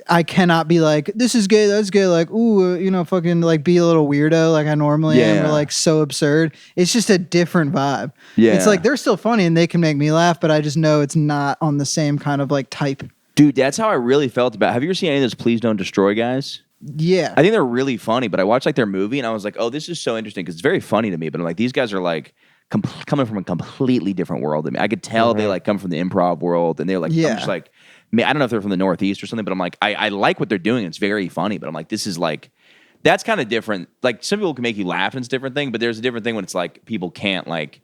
Speaker 7: I cannot be like, this is gay, that's gay, like, ooh, fucking like be a little weirdo like I normally am, or like so absurd. It's just a different vibe.
Speaker 5: Yeah.
Speaker 7: It's like they're still funny and they can make me laugh, but I just know it's not on the same kind of like type.
Speaker 5: dude, that's how I really felt about. Have you ever seen any of those Please Don't Destroy guys?
Speaker 7: Yeah.
Speaker 5: I think they're really funny, but I watched like their movie and I was like, oh, this is so interesting because it's very funny to me. But I'm like, these guys are like coming from a completely different world than me. I could tell they like come from the improv world, and they're like, I'm just like, I don't know if they're from the Northeast or something, but I'm like, I like what they're doing. It's very funny, but I'm like, this is like, that's kind of different. Like some people can make you laugh and it's a different thing, but there's a different thing when it's like people can't like.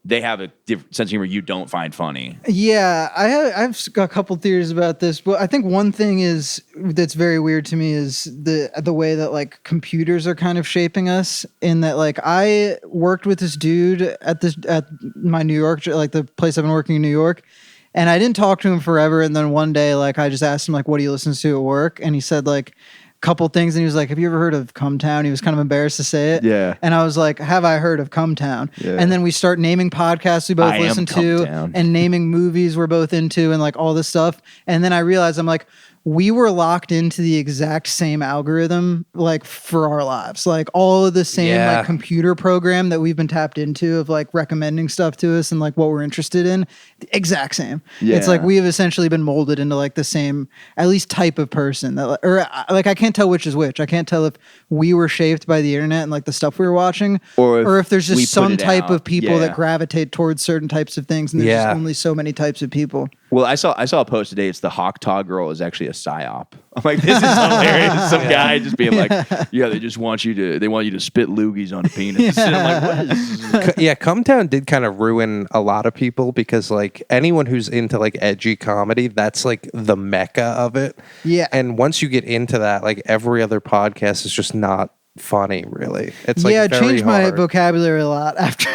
Speaker 5: They have a different sense of humor you don't find funny.
Speaker 7: Yeah, I've got a couple theories about this. Well, I think one thing is that's very weird to me is the way that like computers are kind of shaping us. In that, like, I worked with this dude at my New York, like the place I've been working in New York, and I didn't talk to him forever. And then one day, like, I just asked him like, "What do you listen to at work?" And he said like, couple things, and he was like, "Have you ever heard of Cumtown?" He was kind of embarrassed to say it.
Speaker 5: Yeah.
Speaker 7: And I was like, "Have I heard of Cumtown?"
Speaker 5: Yeah.
Speaker 7: And then we start naming podcasts we both
Speaker 5: I am
Speaker 7: listen to,
Speaker 5: Cumtown.
Speaker 7: and naming movies we're both into, and like all this stuff. And then I realized I'm like, we were locked into the exact same algorithm, like for our lives, like all of the same
Speaker 6: Yeah.
Speaker 7: like computer program that we've been tapped into of like recommending stuff to us and like what we're interested in. The exact same. It's
Speaker 5: Yeah.
Speaker 7: like we have essentially been molded into like the same, at least type of person that, or like I can't tell which is which. I can't tell if we were shaped by the internet and like the stuff we were watching,
Speaker 5: Or
Speaker 7: if there's
Speaker 5: we
Speaker 7: just
Speaker 5: put
Speaker 7: some
Speaker 5: it
Speaker 7: type
Speaker 5: out.
Speaker 7: of people
Speaker 5: Yeah.
Speaker 7: that gravitate towards certain types of things, and there's
Speaker 6: Yeah.
Speaker 7: just only so many types of people.
Speaker 5: Well, I saw a post today. It's the Hawk Taw girl is actually a psyop. I'm like, this is hilarious. Some guy just being like, yeah, they just want you to spit loogies on a penis. And I'm like, what is this?
Speaker 6: Yeah, Cumtown did kind of ruin a lot of people because like anyone who's into like edgy comedy, that's like the mecca of it.
Speaker 7: Yeah.
Speaker 6: And once you get into that, like every other podcast is just not funny, really. It's like
Speaker 7: It
Speaker 6: very
Speaker 7: changed my
Speaker 6: hard.
Speaker 7: vocabulary a lot after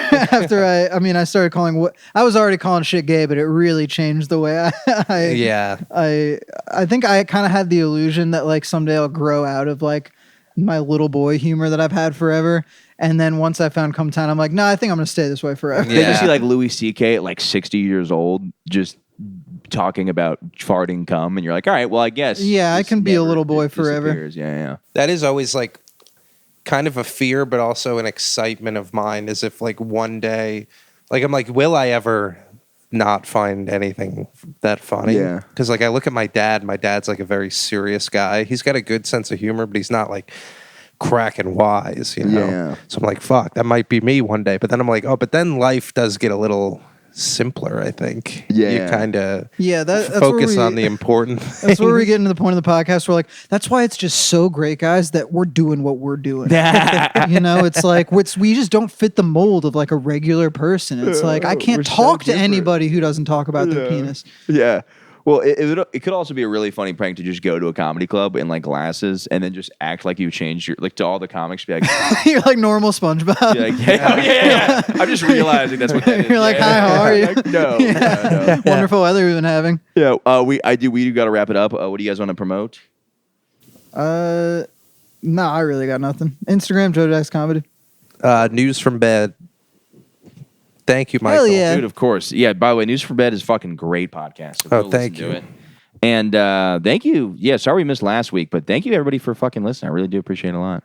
Speaker 7: I started calling what I was already calling shit gay, but it really changed the way I think I kind of had the illusion that like someday I'll grow out of like my little boy humor that I've had forever. And then once I found Cumtown, I'm like, no, I think I'm gonna stay this way forever.
Speaker 5: Did you
Speaker 6: Yeah.
Speaker 5: see like Louis C.K. at like 60 years old just talking about farting cum, and you're like, all right, well, I guess.
Speaker 7: Yeah, I
Speaker 5: this
Speaker 7: can be a
Speaker 5: never
Speaker 7: little boy forever.
Speaker 5: disappears. Yeah.
Speaker 6: That is always like kind of a fear, but also an excitement of mine, as if like one day, like I'm like, will I ever not find anything that funny?
Speaker 5: Yeah.
Speaker 6: Because like I look at my dad. My dad's like a very serious guy. He's got a good sense of humor, but he's not like cracking wise, you know.
Speaker 5: Yeah.
Speaker 6: So I'm like, fuck, that might be me one day. But then I'm like, oh, but then life does get a little simpler. I think.
Speaker 5: Yeah.
Speaker 6: You kind of
Speaker 7: That's
Speaker 6: focus
Speaker 7: where
Speaker 6: on the important.
Speaker 7: That's where we get into the point of the podcast where like that's why it's just so great, guys, that we're doing what we're doing. You know, it's like we just don't fit the mold of like a regular person. It's like I
Speaker 5: we're
Speaker 7: can't
Speaker 5: so
Speaker 7: talk to
Speaker 5: different.
Speaker 7: anybody who doesn't talk about their penis.
Speaker 5: Yeah. Well, it could also be a really funny prank to just go to a comedy club in like glasses and then just act like you changed your, like to all the comics, be like,
Speaker 7: You're like normal SpongeBob.
Speaker 5: be like yeah. I'm just realizing that's what that is.
Speaker 7: You're like,
Speaker 5: Yeah.
Speaker 7: hi, how are you?
Speaker 5: Like, no.
Speaker 7: Wonderful weather we've been having.
Speaker 5: Yeah, we do got to wrap it up. What do you guys want to promote?
Speaker 7: No, I really got nothing. Instagram, Joe Jacques Comedy.
Speaker 6: News from bed. Thank you, Michael.
Speaker 7: Hell yeah.
Speaker 5: Dude, of course. Yeah, by the way, News for Bed is fucking great podcast. So
Speaker 6: Oh,
Speaker 5: go
Speaker 6: thank
Speaker 5: listen to
Speaker 6: you.
Speaker 5: it. And thank you. Yeah, sorry we missed last week, but thank you everybody for fucking listening. I really do appreciate it a lot.